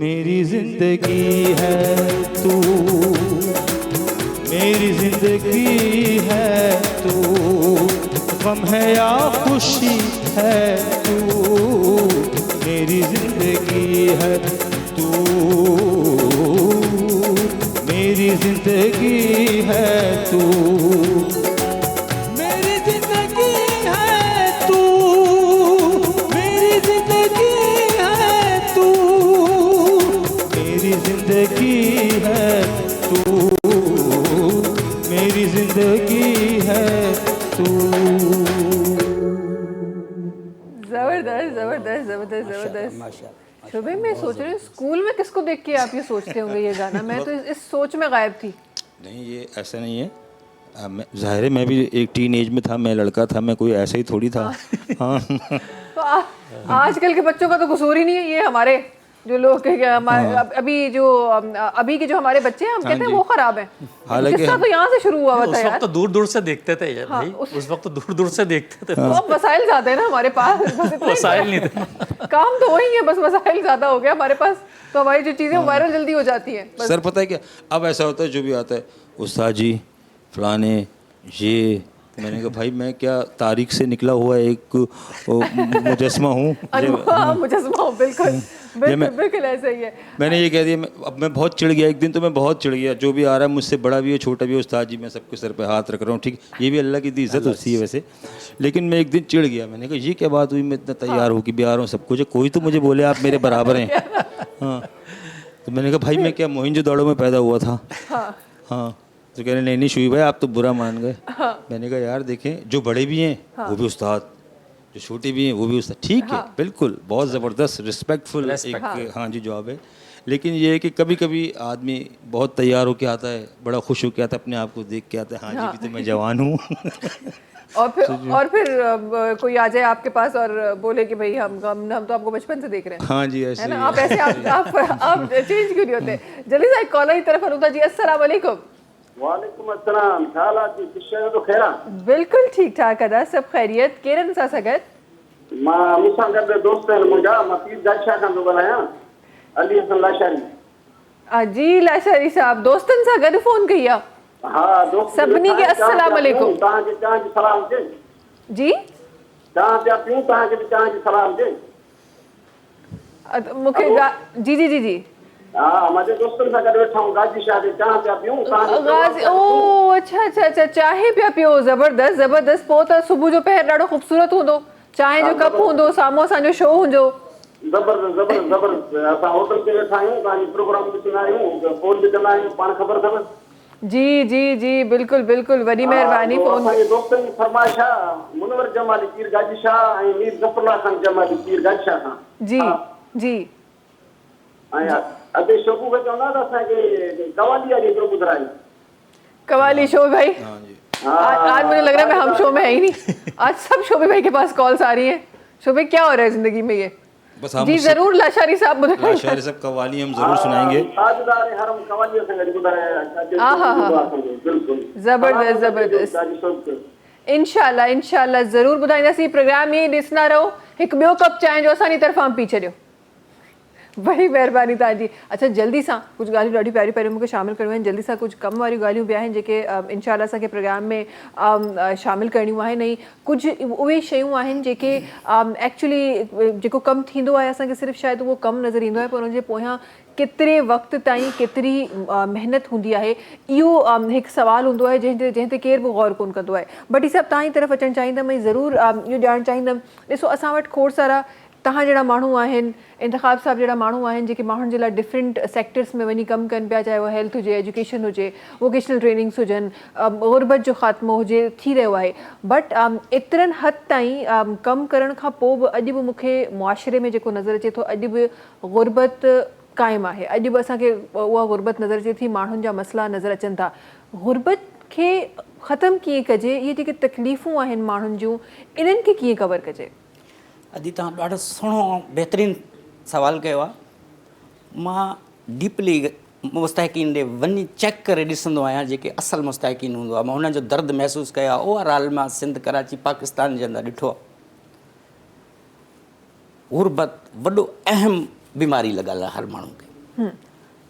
मेरी जिंदगी है तू, मेरी जिंदगी है तू, गम है या खुशी है तू, मेरी जिंदगी है तू, मेरी जिंदगी है तू, मेरी जिंदगी है तू, मेरी जिंदगी है तू, मेरी जिंदगी है तू, मेरी जिंदगी है तू। जबरदस्त जबरदस्त जबरदस्त जबरदस्त। शुभे मैं सोच रही हूँ स्कूल में किसको देख के आप ये सोचते होंगे ये गाना, मैं तो इस सोच में गायब थी। नहीं, ये ऐसा नहीं है। ज़ाहिर है मैं भी एक टीन एज में था, मैं लड़का था, मैं कोई ऐसा ही थोड़ी था। हाँ। तो आजकल के बच्चों का तो कसूर ही नहीं है, ये हमारे जो लोग अभी के जो हमारे बच्चे हैं हम कहते हैं वो खराब है। हालांकि किस्सा तो यहाँ से शुरू हुआ था उस यार। वक्त तो दूर दूर से देखते थे यार भाई, उस वक्त तो दूर दूर से देखते थे। तो अब वसाइल ज्यादा है ना हमारे पास, बस इतना ही वसाइल नहीं थे। काम तो वही है, बस वसाइल ज्यादा हो गया हमारे पास, तो हमारी जो चीजें वायरल जल्दी हो जाती है। सर पता है क्या, अब ऐसा होता है जो भी आता है, उस्ताद जी फलाने ये, मैंने कहा भाई मैं क्या तारीख से निकला हुआ एक मुजस्मा हूँ। मुजस्मा हूँ, बिल्कुल बिल्कुल ऐसा ही है। मैंने ये कह दिया, अब मैं बहुत चिढ़ गया एक दिन, तो मैं बहुत चिढ़ गया, जो भी आ रहा है मुझसे बड़ा भी है छोटा भी है, उस्ताद जी मैं सबके सर पे हाथ रख रहा हूँ, ठीक, ये भी अल्लाह की इज्जत होती है वैसे, लेकिन मैं एक दिन चिढ़ गया। मैंने कहा ये क्या बात हुई, मैं इतना तैयार होकर भी आ रहा हूँ सब कुछ, कोई तो मुझे बोले आप मेरे बराबर हैं। हाँ, तो मैंने कहा भाई मैं क्या मोहिंजोदाड़ो में पैदा हुआ था। हाँ, तो कह रहे नहीं शुई भाई आप तो बुरा मान गए। मैंने कहा यार देखें, जो बड़े भी हैं वो भी उस्ताद, जो छोटे भी हैं वो भी उस्ताद, ठीक है बिल्कुल, बहुत ज़बरदस्त रिस्पेक्टफुल एक हाँ जी जॉब है। लेकिन ये है कि कभी कभी आदमी बहुत तैयार होके आता है, बड़ा खुश होके आता है, अपने आप को देख के आता है, हाँ जी भी तो मैं जवान हूँ। और फिर कोई आ जाए आपके पास और बोले कि भाई हम तो आपको बचपन से देख रहे हैं। हाँ जी ऐसे है ना, आप ऐसे आप चेंज क्यों नहीं होते। जल्दी से कॉलर की तरफ अनुता जी, अस्सलाम वालेकुम। वालेकुम अस्सलाम, ख्याल आती किस्से तो खैरा बिल्कुल ठीक ठाक अदा, सब खैरियत। केरन सा सगत मां मुसा गड दोस्त है मुंजा मतीज जाशा का तो बनाया अली हसन लाशारी जी लाशारी साहब, दोस्तन सा गड फोन किया। हाँ दोस्त सबनी के अस्सलाम वालेकुम। तां के सलाम दे जी, तां पे पियो तां के सलाम दे मुखे जी जी जी जी हाँ मजे दोस्तन सा गड बैठा हूं गाजी शाह के तां पे पियो गाजी। ओ अच्छा अच्छा अच्छा, चाहे पिया पियो, जबरदस्त जबरदस्त। पोइ त सुबुह जो पहिर ॾाढो ख़ूबसूरत हूंदो, चांहि जो कप हूंदो, साम्हूं असांजो शो हूंदो। जबरदस्त जबरदस्त जबरदस्त। असां होटल ते वेठा आहियूं, तव्हांजी प्रोग्राम ॾिसंदा आहियूं, फोन बि कंदा आहियूं, पाण ख़बर अथव। जी जी जी बिल्कुल बिल्कुल, वॾी महिरबानी। फोन असांजे दोस्तनि जी फरमाइश आहे मुनवर जमाली पीर गाजी शाह ऐं मीर ज़फरुल्लाह खान जमाली पीर गाजी शाह खां। जी जी ऐं अॻे शोकू खे चवंदा त असांखे कवाली वारी हिकिड़ो ॿुधाई कवाली शो भाई। आज मुझे लग रहा है मैं हम शो में है ही नहीं, आज सब शोभे भाई के पास कॉल्स आ रही है। शोभे क्या हो रहा है जिंदगी में ये? बस हम जी जरूर लाशारी साहब लाशारी साहब कवाली हम जरूर सुनाएंगे। ताजदार हरम कवाली संग बिल्कुल जबरदस्त जबरदस्त। इंशाल्लाह इंशाल्लाह जरूर ॿुधाईंदासीं। प्रोग्राम ये ॾिसंदा रहो। हिकु ॿियो कप चांहि जो असांजी तरफ़ां पी छॾियो, बड़ी महिरबानी तव्हांजी। अच्छा जल्दी सां कुझु ॻाल्हियूं ॾाढी प्यारियूं प्यारियूं मूंखे शामिल करणियूं आहिनि। जल्दी सां कुझु कम वारियूं ॻाल्हियूं बि आहिनि जेके इंशाल्लाह असांखे प्रोग्राम में शामिल करणियूं आहिनि। ऐं कुझु उहे शयूं आहिनि जेके एक्चुअली जेको कमु थींदो आहे असांखे सिर्फ़ु शायदि उहो कमु नज़र ईंदो आहे, पर हुनजे पोयां केतिरे वक़्त ताईं केतिरी महिनत हूंदी आहे, इहो हिकु सवालु हूंदो आहे जंहिं ते केरु बि गौर कोन कंदो आहे। बट हीअ सभु तव्हांजी तरफ़ अचणु चाहींदमि ऐं ज़रूरु इहो ॼाणणु चाहींदमि, ॾिसो असां वटि खोड़ सारा तव्हां जहिड़ा माण्हू आहिनि, इंतिखाब साहब जहिड़ा माण्हू आहिनि जेके माण्हुनि जे लाइ डिफरेंट सेक्टर्स में वञी कमु कनि पिया, चाहे उहो हेल्थ हुजे, एजुकेशन हुजे, वोकेशनल ट्रेनिंग्स हुजनि, गुरबत जो ख़ात्मो हुजे, थी रहियो आहे। बट एतिरनि हद ताईं कमु करण खां पोइ बि अॼु बि मूंखे मुआशिरे में जेको नज़र अचे थो, अॼु बि गुरबत क़ाइमु आहे, अॼु बि असांखे उहा गुरबत नज़र अचे थी, माण्हुनि जा मसइला नज़र अचनि था। गुरबत खे ख़तमु कीअं कजे, इहे जेके तकलीफ़ूं आहिनि माण्हुनि जूं, इन्हनि खे कीअं कवर कजे? अॼु तव्हां ॾाढो सुहिणो बहितरीनु सवालु कयो आहे। मां डीपली मुस्तहिक़ीन ॾे वञी चेक करे ॾिसंदो आहियां, जेके असुलु मुस्तहिक़ीन हूंदो आहे, मां हुननि जो दर्द महसूसु कयो आहे। ओवरऑल मां सिंध, कराची, पाकिस्तान जे अंदरि ॾिठो आहे, गुरबत वॾो अहम बीमारी लॻल आहे हर माण्हू खे।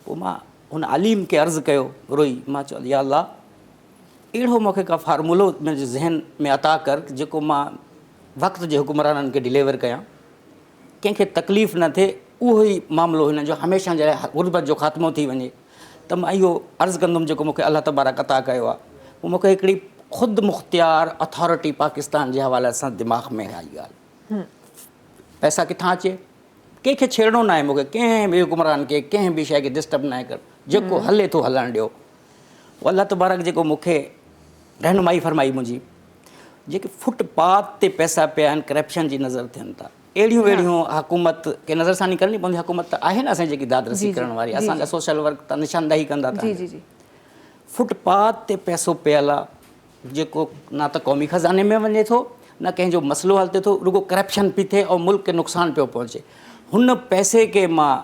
पोइ मां हुन अलीम खे अर्ज़ु कयो, रोई, मां चयो या अल्लाह, अहिड़ो मूंखे का फार्मूलो मुंहिंजे ज़हन में अता कर जेको मां वक़्त जे हुकुमराननि खे डिलीवर कयां, कंहिंखे तकलीफ़ न थिए। उहो ई मामिलो हिन जो हमेशह जे लाइ गुरबत जो ख़ात्मो थी वञे। त मां इहो अर्ज़ु कंदुमि जेको मूंखे अलाह तबारक अता कयो आहे। पोइ मूंखे हिकिड़ी ख़ुदि मुख़्तियार अथॉरिटी पाकिस्तान जे हवाले सां दिमाग़ में आई ॻाल्हि, पैसा किथां अचे, कंहिंखे छेड़णो न आहे मूंखे, कंहिं बि हुकुमरान खे, कंहिं बि शइ खे डिस्टर्ब न आहे कर, जेको हले थो हलणु ॾियो। अलाह तबारक जेको मूंखे रहनुमाई फरमाई मुंहिंजी, जेके फुटपाथ ते पैसा पिया आहिनि, करप्शन जी नज़र थियनि था, अहिड़ियूं हुकूमत खे नज़रसानी करणी पवंदी। हुकूमत त आहे न असांजी जेकी दादरसी करण वारी, असांजा सोशल वर्क त निशानदाही कंदा था। फुटपाथ ते पैसो पियल आहे, जेको न त क़ौमी ख़ज़ाने में वञे थो, न कंहिंजो मसइलो हल थिए थो, रुगो करप्शन पई थिए ऐं मुल्क खे नुक़सानु पियो पहुचे। हुन पैसे खे मां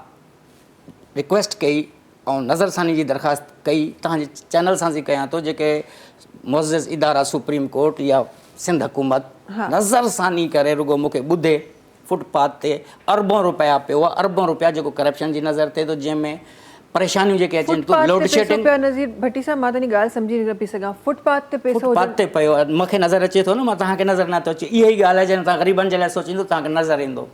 रिक्वेस्ट कई ऐं नज़रसानी जी दरख़्वास्त कई, तव्हांजे चैनल सां थी कयां थो, जेके मुअज़्ज़ज़ इदारा सुप्रीम कोर्ट या सिंध हुकूमत नज़रसानी करे रुगो मूंखे ॿुधे। फुटपाथ ते अरबों रुपया पियो आहे, अरबों रुपया जेको करप्शन जी नज़र थिए थो, जंहिंमें परेशानियूं जेके अचनि थियूं, लोड शेडिंग। नज़ीर भट्टी साहब, मां तव्हांजी ॻाल्हि सम्झी न पई सघां, फुटपाथ ते पैसो फुटपाथ ते पियो आहे, मूंखे नज़र अचे थो न, मां तव्हांखे नज़र नथो अचे। इहा ई ॻाल्हि आहे जॾहिं तव्हां ग़रीबनि जे लाइ सोचींदो, तव्हांखे नज़र ईंदो।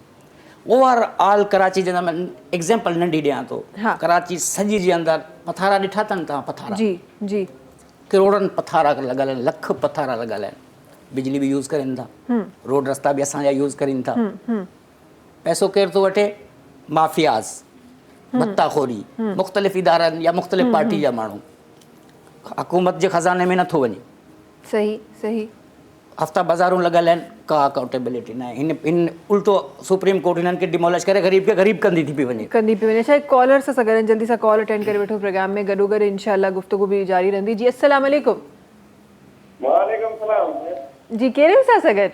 ओवरऑल कराची जे अंदरि एग्ज़ाम्पल नंढी ॾियां थो, कराची सॼी जे अंदरि पथारा ॾिठा अथनि तव्हां? पथारा जी किरोड़नि पथारा लॻल आहिनि, लख पथारा लॻल आहिनि। बिजली बि यूज़ करनि था, रोड रस्ता बि असांजा यूज़ करनि था। पैसो केरु थो वठे? माफ़ियाज़, भत्ताखोरी, मुख़्तलिफ़ इदारनि या मुख़्तलिफ़ पार्टी जा माण्हू। हुकूमत जे ख़ज़ाने में नथो वञे। सही हफ़्ता बाज़ारूं लॻल आहिनि, का अकाउंटेबिलिटी न आहे। हिन उल्टो सुप्रीम कोर्ट हिननि खे डिमोलिश करे ग़रीब खे ग़रीब कंदी थी वञे। शायदि कॉलर सां गॾु जल्दी सां कॉल अटेंड करे वठो प्रोग्राम में, गॾो गॾु इंशाअल्लाह गुफ़्तगू बि जारी रहंदी। जी अस्सलाम वालेकुम। वालेकुम सलाम। जी केरु सां गॾु?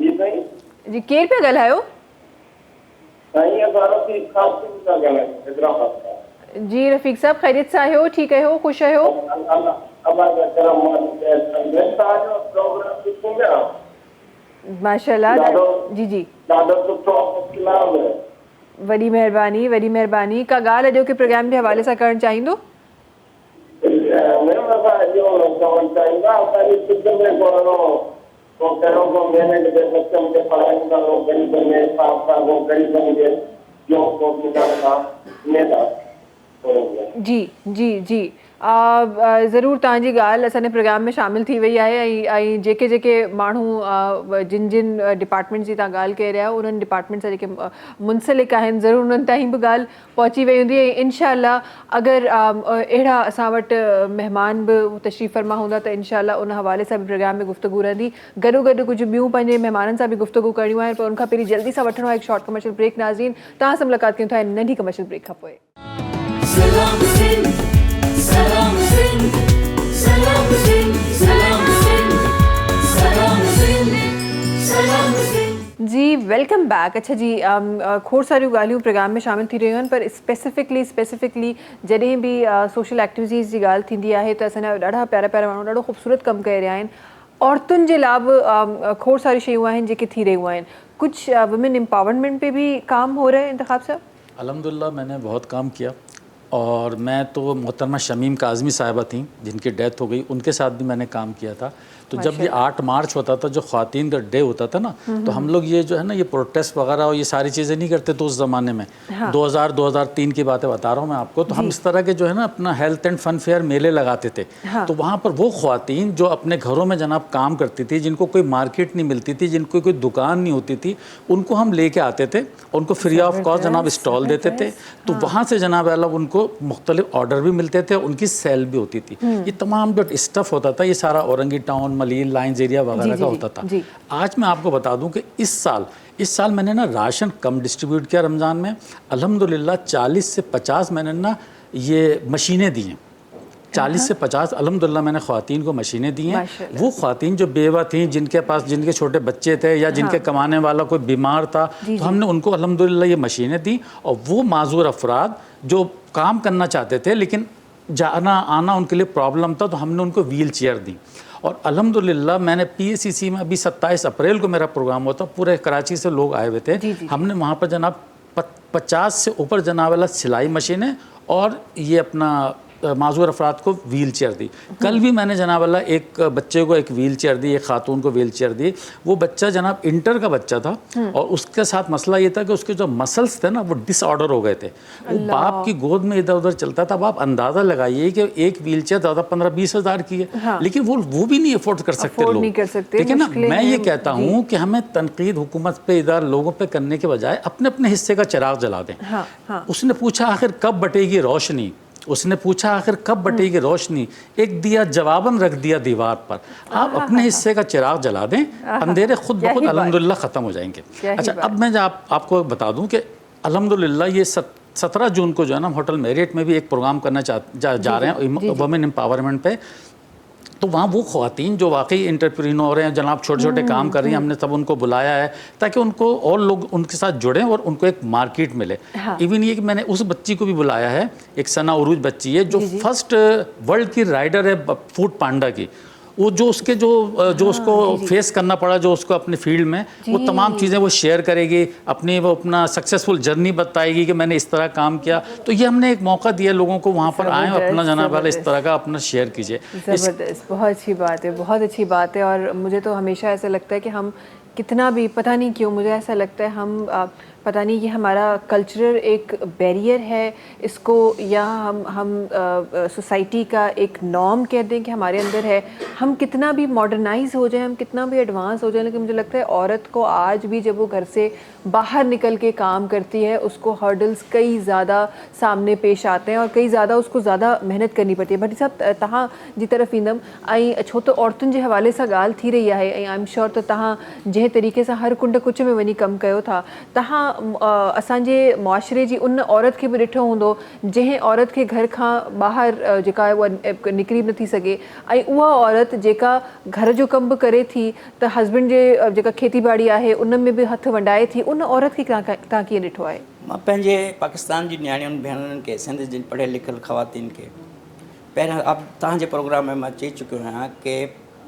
जी साईं। जी केरु पिया ॻाल्हायो? साईं असां ख़ासिम था ॻाल्हायूं हैदराबाद खां। जी रफ़ीक साहब, ख़ैरियत सां आहियो? ठीकु आहियो? ख़ुशि आहियो? माशाल्लाह। जी वॾी महिरबानी। का ॻाल्हि अॼोके प्रोग्राम जे हवाले सां करणु चाहींदो? जी ज़रूरु तव्हांजी ॻाल्हि असांजे प्रोग्राम में शामिलु थी वई आहे ऐं जेके माण्हू जिन डिपार्टमेंट जी तव्हां ॻाल्हि करे रहिया आहियो, उन्हनि डिपार्टमेंट सां जेके मुंसलिक आहिनि, ज़रूरु उन्हनि ताईं बि ॻाल्हि पहुची वई हूंदी। ऐं इनशाअल्लाह अगरि अहिड़ा असां वटि महिमान बि तशरीफ़ फरमा हूंदा त इनशाअल्लाह उन हवाले सां बि प्रोग्राम में गुफ़्तगू रहंदी। गॾो गॾु कुझु ॿियूं पंहिंजे महिमाननि सां बि गुफ़्तगू करणियूं आहिनि, पर उनखां पहिरीं जल्दी सां वठिणो आहे हिकु शॉर्ट कमर्शियल ब्रेक। नाज़रीन, तव्हां सां मुलाक़ात कयूं था नंढी कमर्शियल ब्रेक खां पोइ। सलाम सिंध, सलाम सिंध, सलाम सिंध, सलाम सिंध, सलाम सिंध, सलाम सिंध। जी वेलकम बैक। अच्छा जी, खोड़ सारियूं ॻाल्हियूं प्रोग्राम में शामिल थी रहियूं आहिनि, पर स्पेसिफिकली जॾहिं बि सोशल एक्टिविटीज़ जी ॻाल्हि थींदी आहे त असांजा ॾाढा प्यारा माण्हू ॾाढो ख़ूबसूरत कमु करे रहिया आहिनि। औरतुनि जे लाइ बि खोड़ सारी शयूं आहिनि जेके थी रहियूं आहिनि। कुछ वुमेन एम्पावरमेंट पे भी काम हो रहा है इंतखाब साहब? अल्हम्दुलिल्लाह मैंने बहुत काम किया। और मैं तो मोहतरमा शमीम काज़मी साहिबा थी जिनकी डेथ हो गई, उनके साथ भी मैंने काम किया था। तो जब ये 8 मार्च होता था, जो ख़वातीन का डे होता था ना, तो हम लोग ये जो है ना ये प्रोटेस्ट वगैरह और ये सारी चीज़ें नहीं करते थे उस ज़माने में। 2000-2003 की बातें बता रहा हूँ मैं आपको। तो हम इस तरह के जो है ना अपना हेल्थ एंड फन फेयर मेले लगाते थे। तो वहाँ पर वो ख़वातीन जो अपने घरों में जनाब काम करती थी, जिनको कोई मार्केट नहीं मिलती थी, जिनको कोई दुकान नहीं होती थी, उनको हम लेके आते थे, उनको फ्री ऑफ कॉस्ट जनाब स्टॉल देते थे। तो वहाँ से जनाब अल्लाह उनको मुख्तलिफ ऑर्डर भी मिलते थे, उनकी सेल भी होती थी। ये तमाम जो स्टफ़ होता था ये सारा औरंगी टाउन, मलील, लाइन्स एरिया वगैरह का होता था। आज मैं आपको बता दूं कि इस साल मैंने ना राशन कम डिस्ट्रीब्यूट किया रमज़ान में। अल्हम्दुलिल्लाह 40 से 50 मैंने ना ये मशीनें दी हैं। 40 से 50 अल्हम्दुलिल्लाह मैंने ख़वातीन को मशीनें दी हैं। वो ख़वातीन जो बेवा थी, जिनके छोटे बच्चे थे या जिनके कमाने वाला कोई बीमार था, तो हमने उनको अल्हम्दुलिल्लाह ये मशीनें दी। और वो माजूर अफराद जो काम करना चाहते थे लेकिन जाना आना उनके लिए प्रॉब्लम था, तो हमने उनको व्हील चेयर दी। और अल्हम्दुलिल्लाह मैंने PACC में अभी 27 अप्रैल को मेरा प्रोग्राम हुआ था, पूरे कराची से लोग आए हुए थे। हमने वहाँ पर जनाब 50 से ऊपर जनाब वाला सिलाई मशीनें और ये अपना माजूर अफराद को व्हील चेयर दी। कल भी मैंने जनाब अल्लाह एक बच्चे को एक व्हील चेयर दी, एक खातून को व्हील चेयर दी। वो बच्चा जनाब इंटर का बच्चा था और उसके साथ मसला ये था कि उसके जो मसल्स थे ना वो डिसऑर्डर हो गए थे। वो बाप की गोद में इधर उधर चलता था। अब आप अंदाज़ा लगाइए कि एक व्हील चेयर ज़्यादा 15-20 हज़ार की है, लेकिन वो भी नहीं अफोर्ड कर सकते लोग, ठीक है ना। मैं ये कहता हूँ कि हमें तनकीद हुकूमत पे, इधर लोगों पे करने के बजाय अपने अपने हिस्से का चिराग जला दें। उसने पूछा आखिर कब बटेगी रोशनी, उसने पूछा आखिर कब बटेगी रोशनी, एक दिया जवाबन रख दिया दीवार पर। आप अपने हिस्से का चिराग जला दें, अंधेरे खुद ब खुद अल्हम्दुलिल्लाह ख़त्म हो जाएंगे। अच्छा, अब मैं आपको बता दूं कि अल्हम्दुलिल्लाह ये 17 जून को जो है ना होटल मेरिट में भी एक प्रोग्राम करना जा रहे हैं वुमेन एम्पावरमेंट पे। तो वहाँ वो ख़वातीन जो वाकई एंटरप्रेन्योर हैं जनाब, छोटे छोटे काम कर रही हैं, हमने सब उनको बुलाया है ताकि उनको और लोग उनके साथ जुड़ें और उनको एक मार्केट मिले। इवन ये कि मैंने उस बच्ची को भी बुलाया है, एक सना उरूज बच्ची है जो फर्स्ट वर्ल्ड की राइडर है फूड पांडा की। वो जो उसको फेस करना पड़ा, जो उसको अपने फील्ड में, वो तमाम चीज़ें वो शेयर करेगी, वो अपना सक्सेसफुल जर्नी बताएगी कि मैंने इस तरह काम किया। तो ये हमने एक मौका दिया लोगों को, वहाँ पर आएँ और अपना जनाब वाला इस तरह का अपना शेयर कीजिए। ज़बरदस्त, बहुत अच्छी बात है, बहुत अच्छी बात है। और मुझे तो हमेशा ऐसा लगता है कि हम कितना भी, पता नहीं क्यों मुझे ऐसा लगता है हम पता नहीं ये हमारा कल्चरल एक बैरियर है इसको, या हम सोसाइटी का एक नॉर्म कह दें कि हमारे अंदर है। हम कितना भी मॉडर्नाइज हो जाए, हम कितना भी एडवांस हो जाए, लेकिन मुझे लगता है औरत को आज भी जब वो घर से बाहर निकल के काम करती है उसको हर्डल्स कई ज़्यादा सामने पेश आते हैं और कई ज़्यादा उसको ज़्यादा मेहनत करनी पड़ती है। भट्टी साहब तहां जी तरफ़ ईंदम ऐं छो त औरतुनि जे हवाले सां ॻाल्हि थी रही आहे ऐं आई एम श्योर त तहां जंहिं तरीक़े सां हर कुंड कुच में वञी कमु कयो था, तहां असांजे मुआशरे जी उन औरत खे बि ॾिठो हूंदो जंहिं औरत खे घर खां ॿाहिरि जेका आहे उहा निकिरी नथी सघे, ऐं उहा औरत जेका घर जो कमु बि करे थी त हस्बैंड जे जेका खेती बाड़ी आहे उन में बि हथु वंडाए थी, उन औरत खे तव्हां कीअं ॾिठो आहे? मां पंहिंजे पाकिस्तान जी नियाणियुनि भेनरुनि खे, सिंध जी पढ़ियल लिखियल ख़वातीन खे पहिरियों अब तव्हांजे प्रोग्राम में मां चई चुकियो आहियां कि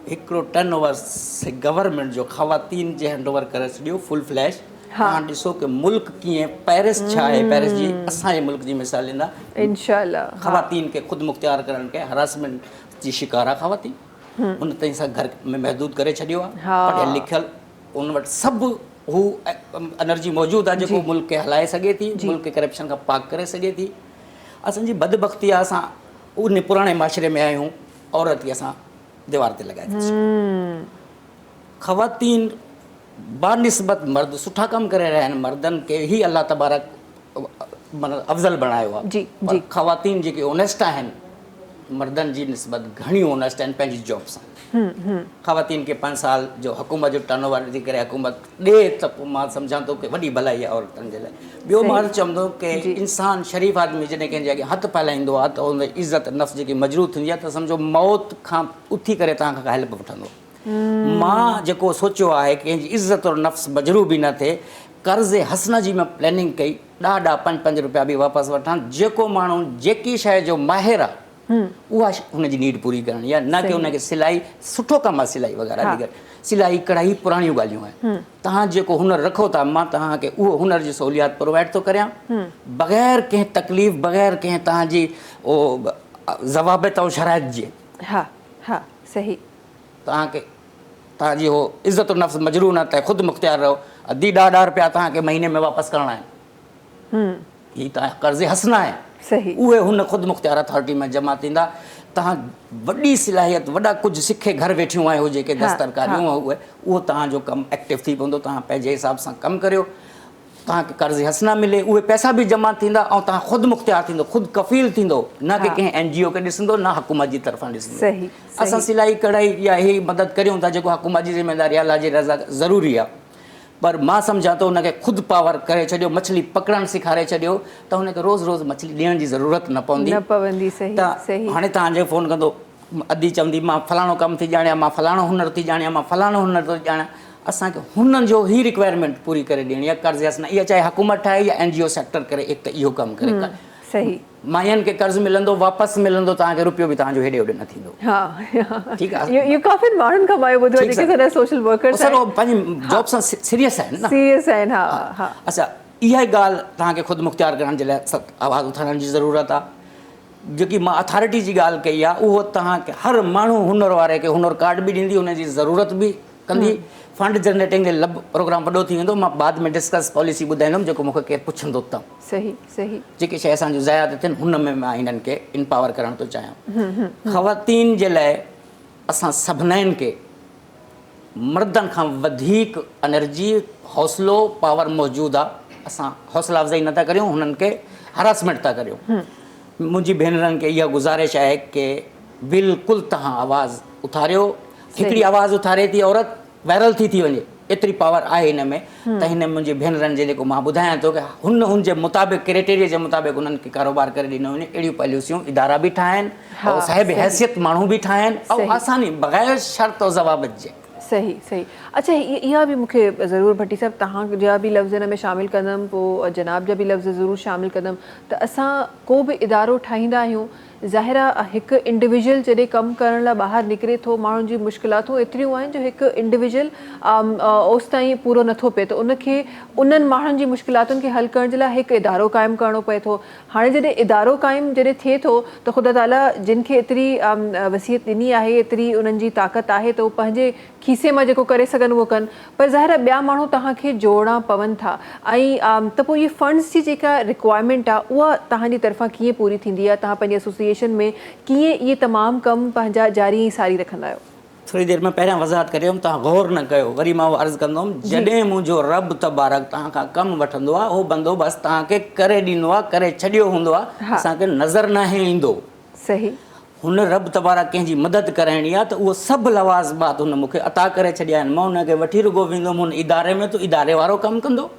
हिकिड़ो टर्न ओवर गवर्नमेंट जो ख़वातीन जे हैंड ओवर करे छॾियो फुल फ्लैश। तव्हां ॾिसो कि मुल्क कीअं, पेरिस छा आहे, पेरिस जी असांजे मुल्क जी मिसाल ॾींदा इंशाअल्लाह। ख़वातीन खे ख़ुदि मुख्तियार करण खे हरासमेंट जी शिकार आहे ख़वातीन, उन ताईं सां घर में महदूद करे छॾियो आहे। पढ़ियल लिखियल उन वटि सभु हू एनर्जी मौजूदु आहे जेको मुल्क खे हलाए सघे थी, मुल्क खे करप्शन खां पाक करे सघे थी। असांजी बदबख़्ती आहे असां उन पुराणे माशरे में आहियूं, औरत खे असां दीवार ते लॻाए था छॾियूं। ख़वातीन बानिस्बत मर्द सुठा कम करे रहिया आहिनि, मर्दनि खे ई अल्लाह तबारक अफ़ज़ल बणायो आहे। पर ख़वातीन जेके ऑनेस्ट आहिनि मर्दनि जी निस्बत घणी ऑनेस्ट आहिनि पंहिंजी जॉब सां। ख़वातीन खे 5 साल जो हुकूमत जो टर्न ओवर ॾेई करे हुकूमत ॾे त पोइ मां सम्झां थो कि वॾी भलाई आहे औरतुनि जे लाइ। ॿियो मां चवंदो कि इंसान शरीफ़ आदमी जॾहिं कंहिंजे अॻियां हथु फैलाईंदो आहे त उन इज़त नफ़्स जेकी मजरूह थींदी आहे त सम्झो मौत खां उथी करे तव्हां खां हेल्प वठंदो। मां जेको सोचियो आहे कि कंहिंजी इज़त और नफ़्स मजरूह बि न थिए, कर्ज़ हसना जी मां प्लानिंग कई, ॾाढा 5-5 रुपया बि वापसि वठां। जेको माण्हू जेकी शइ जो माहिर आहे उहा हुनजी नीड पूरी करणी आहे, न की हुनखे सिलाई सुठो कमु आहे सिलाई वग़ैरह हा। अलीगढ़ सिलाई कढ़ाई पुराणियूं ॻाल्हियूं आहिनि। तव्हां जेको हुनर रखो था मां तव्हांखे उहो हुनर जी सहूलियात प्रोवाइड थो करियां बग़ैर कंहिं तकलीफ़ बग़ैर कंहिं तव्हांजी ज़वाबित ऐं शराइत जे। हा हा सही। तव्हांखे तव्हांजी हो इज़त नफ़्स मजरू न त ख़ुदि मुख़्तियार रहो। अधी $10 रुपया तव्हांखे महीने में वापसि करणा आहिनि, हीअ तव्हां कर्ज़े हसना आहे, सही। उहे हुन ख़ुदि मुख़्तियार अथॉरिटी में जमा थींदा। तव्हां वॾी सिलाहियत वॾा कुझु सिखे घर वेठियूं आहियो जेके दस्तरकारियूं उहे उहो तव्हांजो कमु एक्टिव थी पवंदो। तव्हां पंहिंजे हिसाब सां कमु करियो, तव्हांखे कर्ज़ हसना मिले, उहे पैसा बि जमा थींदा ऐं तव्हां ख़ुदि मुख़्तियार थींदो, ख़ुदि कफ़ील थींदो, न की कंहिं NGO खे ॾिसंदो न हुकूमत जी तरफ़ां ॾिसंदो। सही, असां सिलाई कढ़ाई या इहे मदद करियूं था जेको हुकूमत जी ज़िम्मेदारी अल्लाह जी रज़ा ज़रूरी आहे, पर मां सम्झां थो हुनखे ख़ुदि पावर करे छॾियो, मछली पकड़णु सेखारे छॾियो त हुनखे रोज़ रोज़ मछली ॾियण जी ज़रूरत न पवंदी। सही त सही। हाणे तव्हांजे फ़ोन कंदो अधी चवंदी मां फलाणो कमु थी ॼाणियां, मां फलाणो हुनर थी ॼाणियां, मां फलाणो हुनर थो ॼाणियां। असांखे हुननि जो ई रिक्वायरमेंट पूरी करे ॾियणी आहे। कर्ज़ हसना इहा चाहे हुकूमत ठाहे या NGO सेक्टर करे हिकु त इहो कमु करे सही। माइयुनि खे कर्ज़ मिलंदो वापसि मिलंदो, तव्हांखे रुपयो बि तव्हांजो हेॾे होॾे न थींदो। हा ठीकु आहे। इहो काफ़ी माण्हुनि खां मां ॿुधो आहे जेके सॼा सोशल वर्कर्स सर पंहिंजी जॉब सां सीरियस आहिनि न। सीरियस आहिनि। हा हा। अच्छा इहा ॻाल्हि तव्हांखे ख़ुदि मुख़्तियार करण जे लाइ आवाज़ु उथारण जी ज़रूरत आहे। जेकी मां अथॉरिटी जी ॻाल्हि कई आहे उहो तव्हांखे हर माण्हू हुनर वारे खे हुनर कार्ड बि ॾींदी, हुनजी ज़रूरत बि कंदी। फंड जनरेटिंग जे प्रोग्राम वॾो थी वेंदो, मां बाद में डिस्कस पॉलिसी ॿुधाईंदुमि जेको मूंखे केरु पुछंदो त। सही सही। जेके शइ असांजो ज़ाया था थियनि हुन में मां हिननि खे इम्पावर करणु थो चाहियां। ख़वातीन जे लाइ असां सभिनीनि खे मर्दनि खां वधीक एनर्जी हौसलो पावर मौजूदु आहे। असां हौसला अफ़ज़ाई नथा करियूं, हुननि खे हरासमेंट था करियूं। मुंहिंजी भेनरनि खे इहा गुज़ारिश आहे की बिल्कुलु तव्हां आवाज़ु उथारियो। हिकिड़ी आवाज़ु उथारे थी औरत वायरल थी वञे, एतिरी पावर आहे हिन में। त हिन मुंहिंजी भेनरनि जे जेको मां ॿुधायां थो की हुनजे मुताबिक़ क्राइटेरिया जे मुताबिक़ उन्हनि खे कारोबार करे ॾिनो वञे। अहिड़ियूं पॉलिसियूं इदारा बि ठाहिनि ऐं साहिब हैसियत माण्हू बि ठाहिनि ऐं आसानी बग़ैर शर्त और ज़वाबित जे। सही सही। अच्छा इहा बि मूंखे ज़रूरु भट्टी साहिबु तव्हांजा बि लफ़्ज़ हिन में शामिलु कंदमि, पोइ जनाब जा बि लफ़्ज़ ज़रूरु शामिलु कंदमि त असां को बि इदारो ठाहींदा आहियूं, ज़ाहिर आहे हिकु इंडिविजुअल जॾहिं कमु करण लाइ ॿाहिरि निकिरे थो, माण्हुनि जी मुश्किलातूं एतिरियूं आहिनि जो हिकु इंडिविजुअल ओसि ताईं पूरो नथो पिए, त उनखे उन्हनि माण्हुनि जी मुश्किलातुनि खे हल करण जे लाइ हिकु इदारो क़ाइमु करिणो पए थो। हाणे जॾहिं इदारो क़ाइमु जॾहिं थिए थो त ख़ुदा ताला जिन खे एतिरी वसियत ॾिनी आहे, एतिरी उन्हनि जी ताक़त आहे त उहे पंहिंजे खीसे मां जेको करे सघनि उहो कनि, पर ज़ाहिर आहे ॿिया माण्हू तव्हांखे जोड़णा पवनि था। ऐं त पोइ इहे फंड्स जी जेका रिक्वायरमेंट आहे उहा तव्हांजी तरफ़ां कीअं पूरी थींदी आहे? तव्हां पंहिंजे एसोसिएशन में कीअं इहे तमामु कम पंहिंजा जारी ऐं सारी रखंदा आहियो? थोड़ी देर में पहिरियां वज़ाहत करियो, तव्हां गौर न कयो, वरी मां अर्ज़ु कंदुमि जॾहिं मुंहिंजो रब तबारक तव्हां खां कमु वठंदो आहे उहो बंदोबस्तु तव्हांखे करे ॾींदो आहे, करे छॾियो हूंदो आहे, असांखे नज़र न ईंदो। सही। हुन रब तबारक कंहिंजी मदद कराइणी आहे त उहो सभु लवाज़मात हुन मूंखे अता करे छॾिया आहिनि। मां हुनखे वठी रुगो वेंदुमि हुन इदारे में, त इदारे वारो कमु कंदो।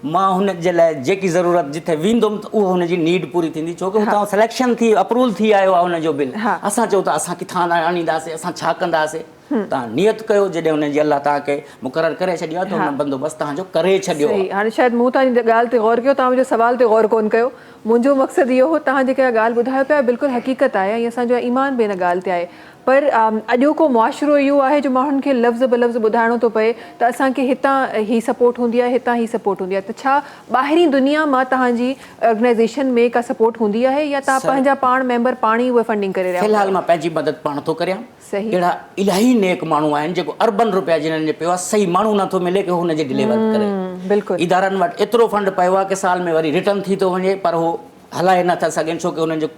मां हुन जे लाइ जेकी ज़रूरत जिथे वेंदुमि त उहो हुनजी नीड पूरी थींदी, छोकी हुतां सिलेक्शन थी अप्रूवल थी आयो आहे हुनजो बिल। असां चऊं त असां किथां आणींदासीं, असां छा कंदासीं? तव्हां नियत कयो, जॾहिं हुनजी अलाह तव्हांखे मुक़ररु करे छॾियो आहे त हुन बंदोबस्तु तव्हांजो करे छॾियो। हाणे शायदि मूं तव्हांजी ॻाल्हि ते गौर कयो, तव्हां मुंहिंजो सुवाल ते गौर कोन कयो। मुंहिंजो मक़सदु इहो हो, तव्हां जेका ॻाल्हि ॿुधायो पिया बिल्कुलु हक़ीक़त आहे ऐं असांजो ईमान बि हिन ॻाल्हि ते आहे, पर अॼोको मुआशिरो इहो आहे जो माण्हुनि खे लफ़्ज़ ब लफ़्ज़ ॿुधाइणो थो पए त असांखे हितां ही सपोर्ट हूंदी आहे, हितां ही सपोर्ट हूंदी आहे। त छा ॿाहिरीं दुनिया मां तव्हांजी ऑर्गेनाइज़ेशन में का सपोर्ट हूंदी आहे या तव्हां पंहिंजा पाण मेंबर पाण ई उहे फंडिंग करे रहिया? फ़िलहाल मां पंहिंजी मदद पाण थो करियां। अहिड़ा इलाही नेक माण्हू आहिनि जेको अरबन रुपया जिन्हनि जे पियो आहे, सही माण्हू नथो मिले की हुनजे डिलीवर करे। बिल्कुलु। इदारनि वटि एतिरो फंड पियो आहे की साल में वरी रिटर्न थी थो वञे, पर उहो हलाए नथा सघनि छोकी हुननि जो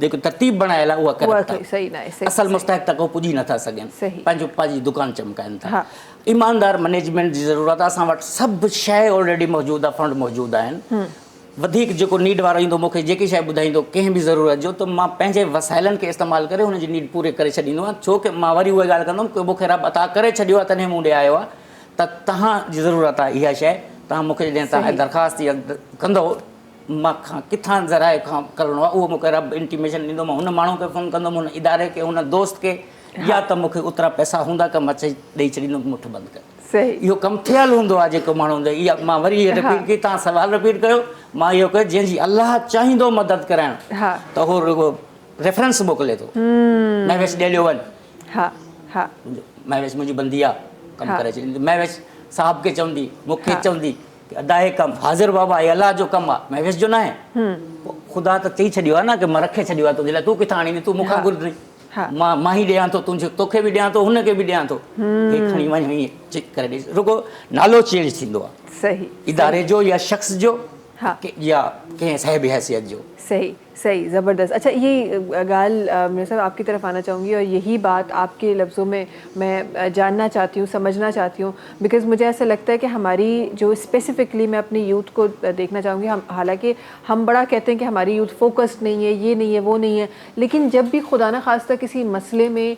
जेको तरतीब बनायल आहे उहा करे असल मुस्तहिक तक उहो पुॼी नथा सघनि, पंहिंजी दुकानु चमकाइनि था। ईमानदार मैनेजमेंट जी ज़रूरत आहे। असां वटि सभु शइ ऑलरेडी मौजूदु आहे, फंड मौजूदु आहिनि। वधीक जेको नीड वारो ईंदो मूंखे जेकी शइ ॿुधाईंदो कंहिं बि ज़रूरत जो, त मां पंहिंजे वसाइलनि खे इस्तेमालु करे हुनजी नीड पूरे करे छॾींदो आहियां। छोकी मां वरी उहा ॻाल्हि कंदुमि की मूंखे रब अता करे छॾियो आहे तॾहिं मूं ॾे आयो आहे, त तव्हांजी ज़रूरत आहे इहा शइ। तव्हां मूंखे जॾहिं तव्हां दरख़्वास्त कंदो मां खां किथां ज़राए खां करिणो आहे उहो मूंखे रब इंटीमेशन ॾींदो। मां हुन माण्हू खे फ़ोन कंदुमि, हुन इदारे खे, हुन दोस्त खे, या त मूंखे ओतिरा पैसा हूंदा की मां ॾेई छॾींदुमि मुठि बंदि करे। इहो कमु थियल हूंदो आहे जेको माण्हू हूंदो। इहा मां वरी इहा रिपीट कई, तव्हां सवाल रिपीट कयो, मां इहो कयो जंहिंजी अलाह चाहींदो मदद कराइणु त उहो रुगो रेफरेंस मोकिले थो मैं वेस डेलियो वन हा हा मैं वेस मुंहिंजी बंदी आहे कमु करे छॾींदी मैं वेस साहब खे चवंदी मूंखे चवंदी कि अदाए कमु हाज़िर बाबा आहे अलाह जो कमु आहे मैं वेस जो न आहे ख़ुदा त चई छॾियो आहे न की मां रखे छॾियो आहे तुंहिंजे लाइ तूं किथां आणींदी तूं मूंखां घुरजांइ मां ई ॾियां थो तुंहिंजे तोखे बि ॾियां थो हुनखे बि ॾियां थो हे खणी वञ हीअं चेक करे ॾिस रुगो नालो चेंज थींदो आहे सही इदारे जो या शख्स जो या कंहिं साहिब हैसियत जो सही सही ज़बरदस्त। अच्छा ये गाल मेरे साहब आपकी तरफ आना चाहूँगी और यही बात आपके लफ्ज़ों में मैं जानना चाहती हूँ, समझना चाहती हूँ, बिकॉज़ मुझे ऐसा लगता है कि हमारी जो स्पेसिफ़िकली मैं अपनी यूथ को देखना चाहूँगी, हम हालांकि हम बड़ा कहते हैं कि हमारी यूथ फोकस्ड नहीं है, ये नहीं है, वो नहीं है, लेकिन जब भी खुदा न खास्ता किसी मसले में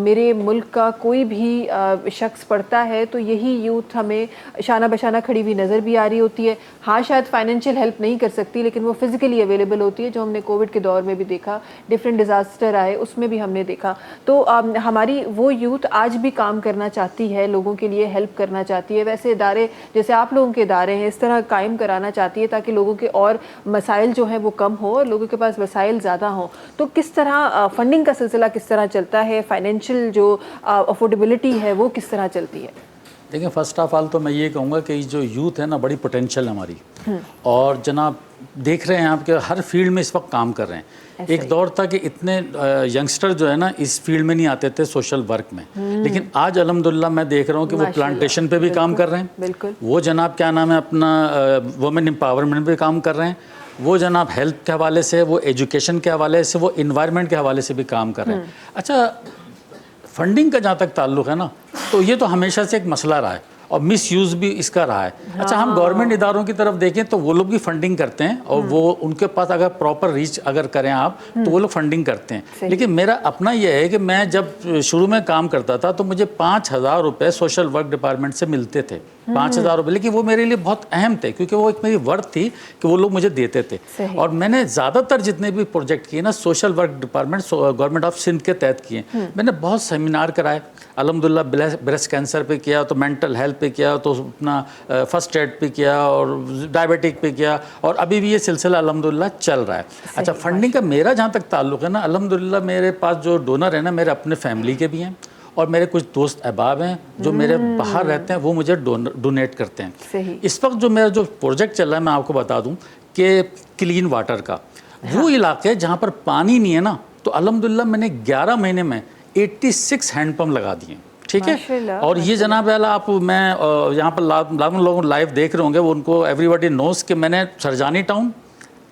मेरे मुल्क का कोई भी शख्स पड़ता है तो यही यूथ हमें शाना बशाना खड़ी हुई नज़र भी आ रही होती है। हाँ, शायद फाइनेंशियल हेल्प नहीं कर सकती, लेकिन वो फिज़िकली अवेलेबल होती है, जो हमने कोविड के दौर में भी देखा, डिफरेंट डिज़ास्टर आए उसमें भी हमने देखा। तो हमारी वो यूथ आज भी काम करना चाहती है, लोगों के लिए हेल्प करना चाहती है, वैसे इदारे जैसे आप लोगों के इदारे हैं इस तरह कायम कराना चाहती है ताकि लोगों के और मसाइल जो हैं वो कम हो और लोगों के पास वसाइल ज़्यादा हों। तो किस तरह फंडिंग का सिलसिला किस तरह चलता है, फाइनेंशियल जो अफोर्डेबिलिटी है वो किस तरह चलती है? देखिए, फर्स्ट ऑफ ऑल तो मैं ये कहूँगा कि जो यूथ है ना, बड़ी पोटेंशियल है हमारी, और जनाब देख रहे हैं आप कि हर फील्ड में इस वक्त काम कर रहे हैं। एक दौर था कि इतने यंगस्टर जो है ना इस फील्ड में नहीं आते थे सोशल वर्क में, लेकिन आज अल्हम्दुलिल्लाह मैं देख रहा हूँ कि वो प्लांटेशन पे भी काम कर रहे हैं, बिल्कुल वो जनाब क्या नाम है अपना वुमेन एम्पावरमेंट पे काम कर रहे हैं, वो जनाब हेल्थ के हवाले से, वो एजुकेशन के हवाले से, वो इन्वायरमेंट के हवाले से भी काम कर रहे हैं। अच्छा, फंडिंग का जहाँ तक ताल्लुक़ है ना, तो ये तो हमेशा से एक मसला रहा है और मिस यूज़ भी इसका रहा है। अच्छा, हम गवर्नमेंट इदारों की तरफ देखें तो वो लोग भी फंडिंग करते हैं और वो उनके पास अगर प्रॉपर रीच अगर करें आप तो वो लोग फंडिंग करते हैं। लेकिन मेरा अपना ये है कि मैं जब शुरू में काम करता था तो मुझे 5,000 रुपये सोशल वर्क डिपार्टमेंट से मिलते थे, 5,000 रुपये, लेकिन वो मेरे लिए बहुत अहम थे क्योंकि वो एक मेरी वर्थ थी कि वो लोग मुझे देते थे। और मैंने ज़्यादातर जितने भी प्रोजेक्ट किए ना social work department government of Sindh के तहत किए। मैंने बहुत सेमिनार कराए, अल्हम्दुलिल्लाह ब्रेस्ट कैंसर पे किया, तो मेंटल हेल्थ पे किया, तो अपना फर्स्ट एड पे किया, और डायबिटिक पे किया, और अभी भी ये सिलसिला अल्हम्दुलिल्लाह चल रहा है। अच्छा, फंडिंग का मेरा जहाँ तक ताल्लुक़ है ना, अल्हम्दुलिल्लाह मेरे पास जो डोनर है ना, मेरे अपने फैमिली के भी हैं और मेरे कुछ दोस्त अहबाब हैं जो मेरे बाहर रहते हैं, वो मुझे डोनेट करते हैं। इस वक्त जो मेरा जो प्रोजेक्ट चल रहा है, मैं आपको बता दूं कि क्लीन वाटर का, वो इलाके जहाँ पर पानी नहीं है ना, तो अल्हम्दुलिल्लाह मैंने 11 महीने में 86 हैंडपम्प लगा दिए। ठीक है, और ये जनाब वाला आप मैं यहाँ पर लाखों लोग लाइव देख रहे होंगे, वो उनको एवरीबॉडी नोज कि मैंने Sarjani town,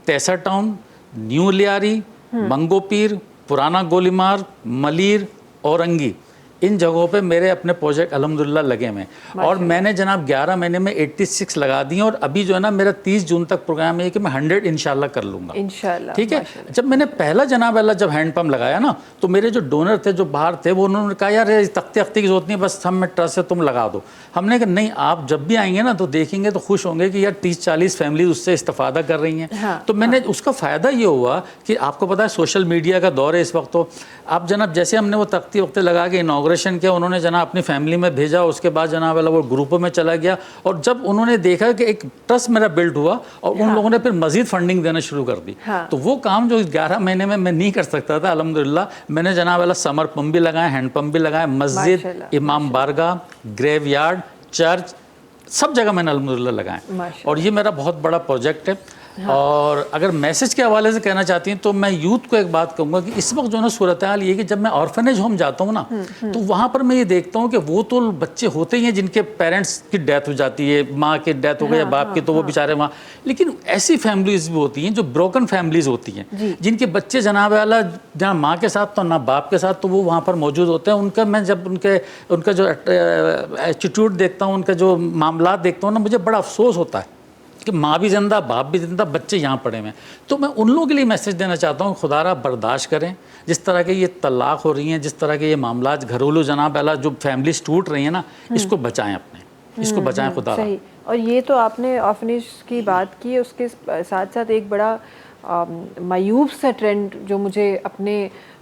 Taiser town, new Lyari, Manghopir, पुराना गोलीमार, मलीर, औरंगी, इन जगहों पे मेरे अपने प्रोजेक्ट अल्हम्दुलिल्लाह लगे हुए हैं। और मैंने जनाब 11 महीने में 86 लगा दिए, और अभी जो है ना मेरा 30 जून तक प्रोग्राम है कि मैं 100 इंशाल्लाह कर लूँगा इंशाल्लाह। ठीक है, जब मैंने पहला जनाब वाला जब हैंडपम्प लगाया ना, तो मेरे जो डोनर थे जो बाहर थे, वो उन्होंने कहा यार ये तख्ती अख्ती की जरूरत नहीं, बस हम ट्रस्ट से तुम लगा दो। हमने कहा नहीं, आप जब भी आएंगे ना तो देखेंगे तो खुश होंगे कि यार 30-40 फैमिली उससे इस्तेफादा कर रही हैं। तो मैंने उसका फ़ायदा ये हुआ कि आपको पता है सोशल मीडिया का दौर है इस वक्त, तो आप जनाब जैसे हमने वो तख्ती वख्ते लगा के इनाग्रेशन किया, उन्होंने जनाब अपनी फैमिली में भेजा, उसके बाद जनाब वाला वो ग्रुपों में चला गया, और जब उन्होंने देखा कि एक ट्रस्ट मेरा बिल्ड हुआ, और उन लोगों ने फिर मजीद फंडिंग देना शुरू कर दी। तो वो काम जो 11 महीने में मैं नहीं कर सकता था, अल्हम्दुलिल्लाह मैंने जनाब वाला समर पंप भी लगाए, हैंड पंप भी लगाए, मस्जिद, इमाम बारगाह, ग्रेव यार्ड, चर्च, सब जगह मैंने अल्हम्दुलिल्लाह लगाए। और ये मेरा बहुत बड़ा प्रोजेक्ट है। और अगर मैसेज के हवाले से कहना चाहती हैं तो मैं यूथ को एक बात कहूँगा कि इस वक्त जो ना सूरत हाल ये कि जब मैं ऑर्फनेज होम जाता हूँ ना, तो वहाँ पर मैं ये देखता हूँ कि वो तो बच्चे होते ही हैं जिनके पेरेंट्स की डेथ हो जाती है, माँ की डेथ हो गई या बाप की, तो वो बेचारे वहाँ, लेकिन ऐसी फैमिलीज भी होती हैं जो ब्रोकन फैमिलीज होती हैं, जिनके बच्चे जनाब वाला जहाँ माँ के साथ तो ना बाप के साथ, तो वो वहाँ पर मौजूद होते हैं। उनका मैं जब उनका जो एटीट्यूड देखता हूँ, उनका जो मामला देखता हूँ ना, मुझे बड़ा अफसोस होता है कि माँ भी जिंदा, बाप भी जिंदा, बच्चे यहाँ पड़े हुए हैं। तो मैं उन लोगों के लिए मैसेज देना चाहता हूँ, खुदारा बर्दाश्त करें, जिस तरह के ये तलाक हो रही हैं, जिस तरह के ये मामला घरेलू जनाब वाला जो फैमिलीज टूट रही हैं ना, इसको बचाएं, अपने इसको बचाएं खुदारा। सही। और ये तो आपने ऑर्फनेज की बात की, उसके साथ साथ एक बड़ा मायूब सा ट्रेंड जो मुझे अपने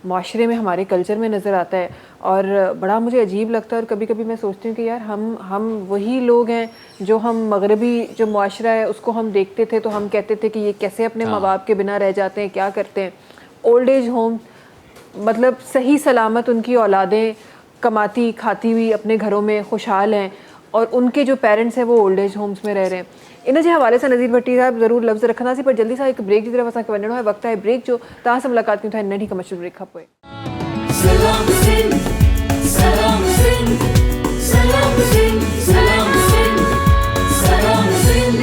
माशरे में, हमारे कल्चर में नज़र आता है और बड़ा मुझे अजीब लगता है, और कभी कभी मैं सोचती हूँ कि यार हम वही लोग हैं जो हम मगरबी जो माशरा है उसको हम देखते थे तो हम कहते थे कि ये कैसे अपने माँ बाप के बिना रह जाते हैं, क्या करते हैं। ओल्ड एज होम मतलब सही सलामत उनकी औलादें कमाती खाती हुई अपने घरों में खुशहाल हैं और उनके जो पेरेंट्स हैं वो ओल्ड एज होम्स में रह रहे हैं। इन जे हवाले से नज़ीर भट्टी साहब ज़रूर लफ्ज़ रखंदासीं, पर जल्दी सां हिकु ब्रेक की तरफ़ असांखे वञिणो आहे। वक़्तु आहे ब्रेक जो। तव्हां सां मुलाक़ात कयूं था इन नंढी कमर्शियल ब्रेक खां पोइ। सलाम सिंध सलाम सिंध सलाम सिंध सलाम सिंध सलाम सिंध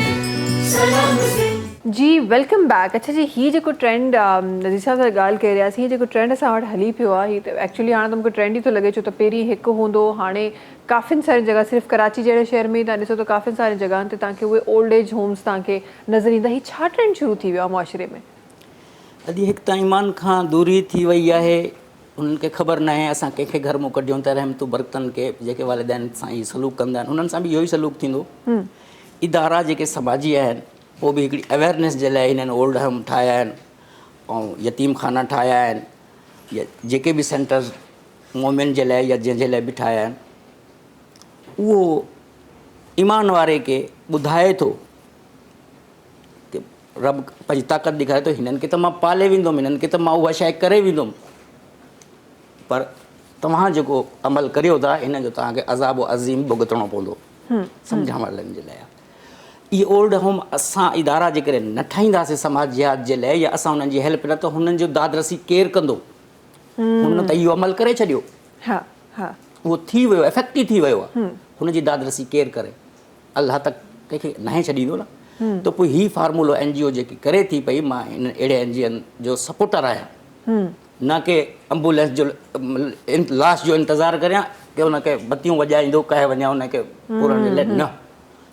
सलाम सिंध। जी वेलकम बैक। अच्छा जी, ही जेको ट्रेंड नज़ीर साहब सां ॻाल्हि करे रहियासीं, जेको ट्रेंड असां वटि हली पियो आहे, हीअ त एक्चुअली हाणे त मूंखे ट्रेंड ई थो लॻे, छो त पहिरीं हिकु हूंदो, हाणे काफ़िनि सारी जॻह, सिर्फ़ु कराची जहिड़े शहर में ई तव्हां ॾिसो त काफ़िनि सारी जॻहनि ते तव्हांखे उहे ओल्ड एज होम्स तव्हांखे नज़र ईंदा। हीअ छा ट्रेंड शुरू थी वियो आहे मुआशिरे में? अॼु हिकु त ईमान खां दूरी थी वई आहे, उन्हनि खे ख़बर न आहे असां कंहिंखे घर मों कढियूं त रहमतू बरकतनि खे जेके वालिदैन सां ई सलूक कंदा आहिनि उन्हनि सां बि इहो ई सलूक थींदो। इदारा जेके समाजी आहिनि उहो बि हिकिड़ी अवेयरनेस जे लाइ हिननि ओल्ड होम ठाहिया आहिनि ऐं यतीम खाना ठाहिया आहिनि, या जेके बि सेंटर्स मोमिन जे लाइ या जंहिंजे लाइ बि ठाहिया आहिनि, उहो ईमान वारे खे ॿुधाए थो कि रब पंहिंजी ताक़त ॾेखारे थो, हिननि खे त मां पाले वेंदुमि, हिननि खे त मां उहा शइ करे वेंदुमि, पर तव्हां जेको अमल करियो था हिन जो तव्हांखे अज़ाब अज़ीम भुगतणो पवंदो। सम्झण वारनि जे लाइ इहे ओल्ड होम असां इदारा जे करे न ठाहींदासीं समाजियात जे लाइ, या असां उन्हनि जी हेल्प न, त हुननि जो दादरसी केरु कंदो? हुन त इहो अमल करे छॾियो, हा हा, उहो थी वियो, इफेक्टिव थी वियो आहे, हुनजी दादरसी केरु करे? अलाह त कंहिंखे नाहे छॾींदो न। त पोइ हीउ फार्मूलो NGO जेकी करे थी पई, मां हिन अहिड़े NGO जो सपोर्टर आहियां, न कि एम्बुलेंस जो लाश जो इंतज़ारु करियां की हुनखे बतियूं वॼाईंदो कहे वञा हुनखे पूरण जे लाइ, न,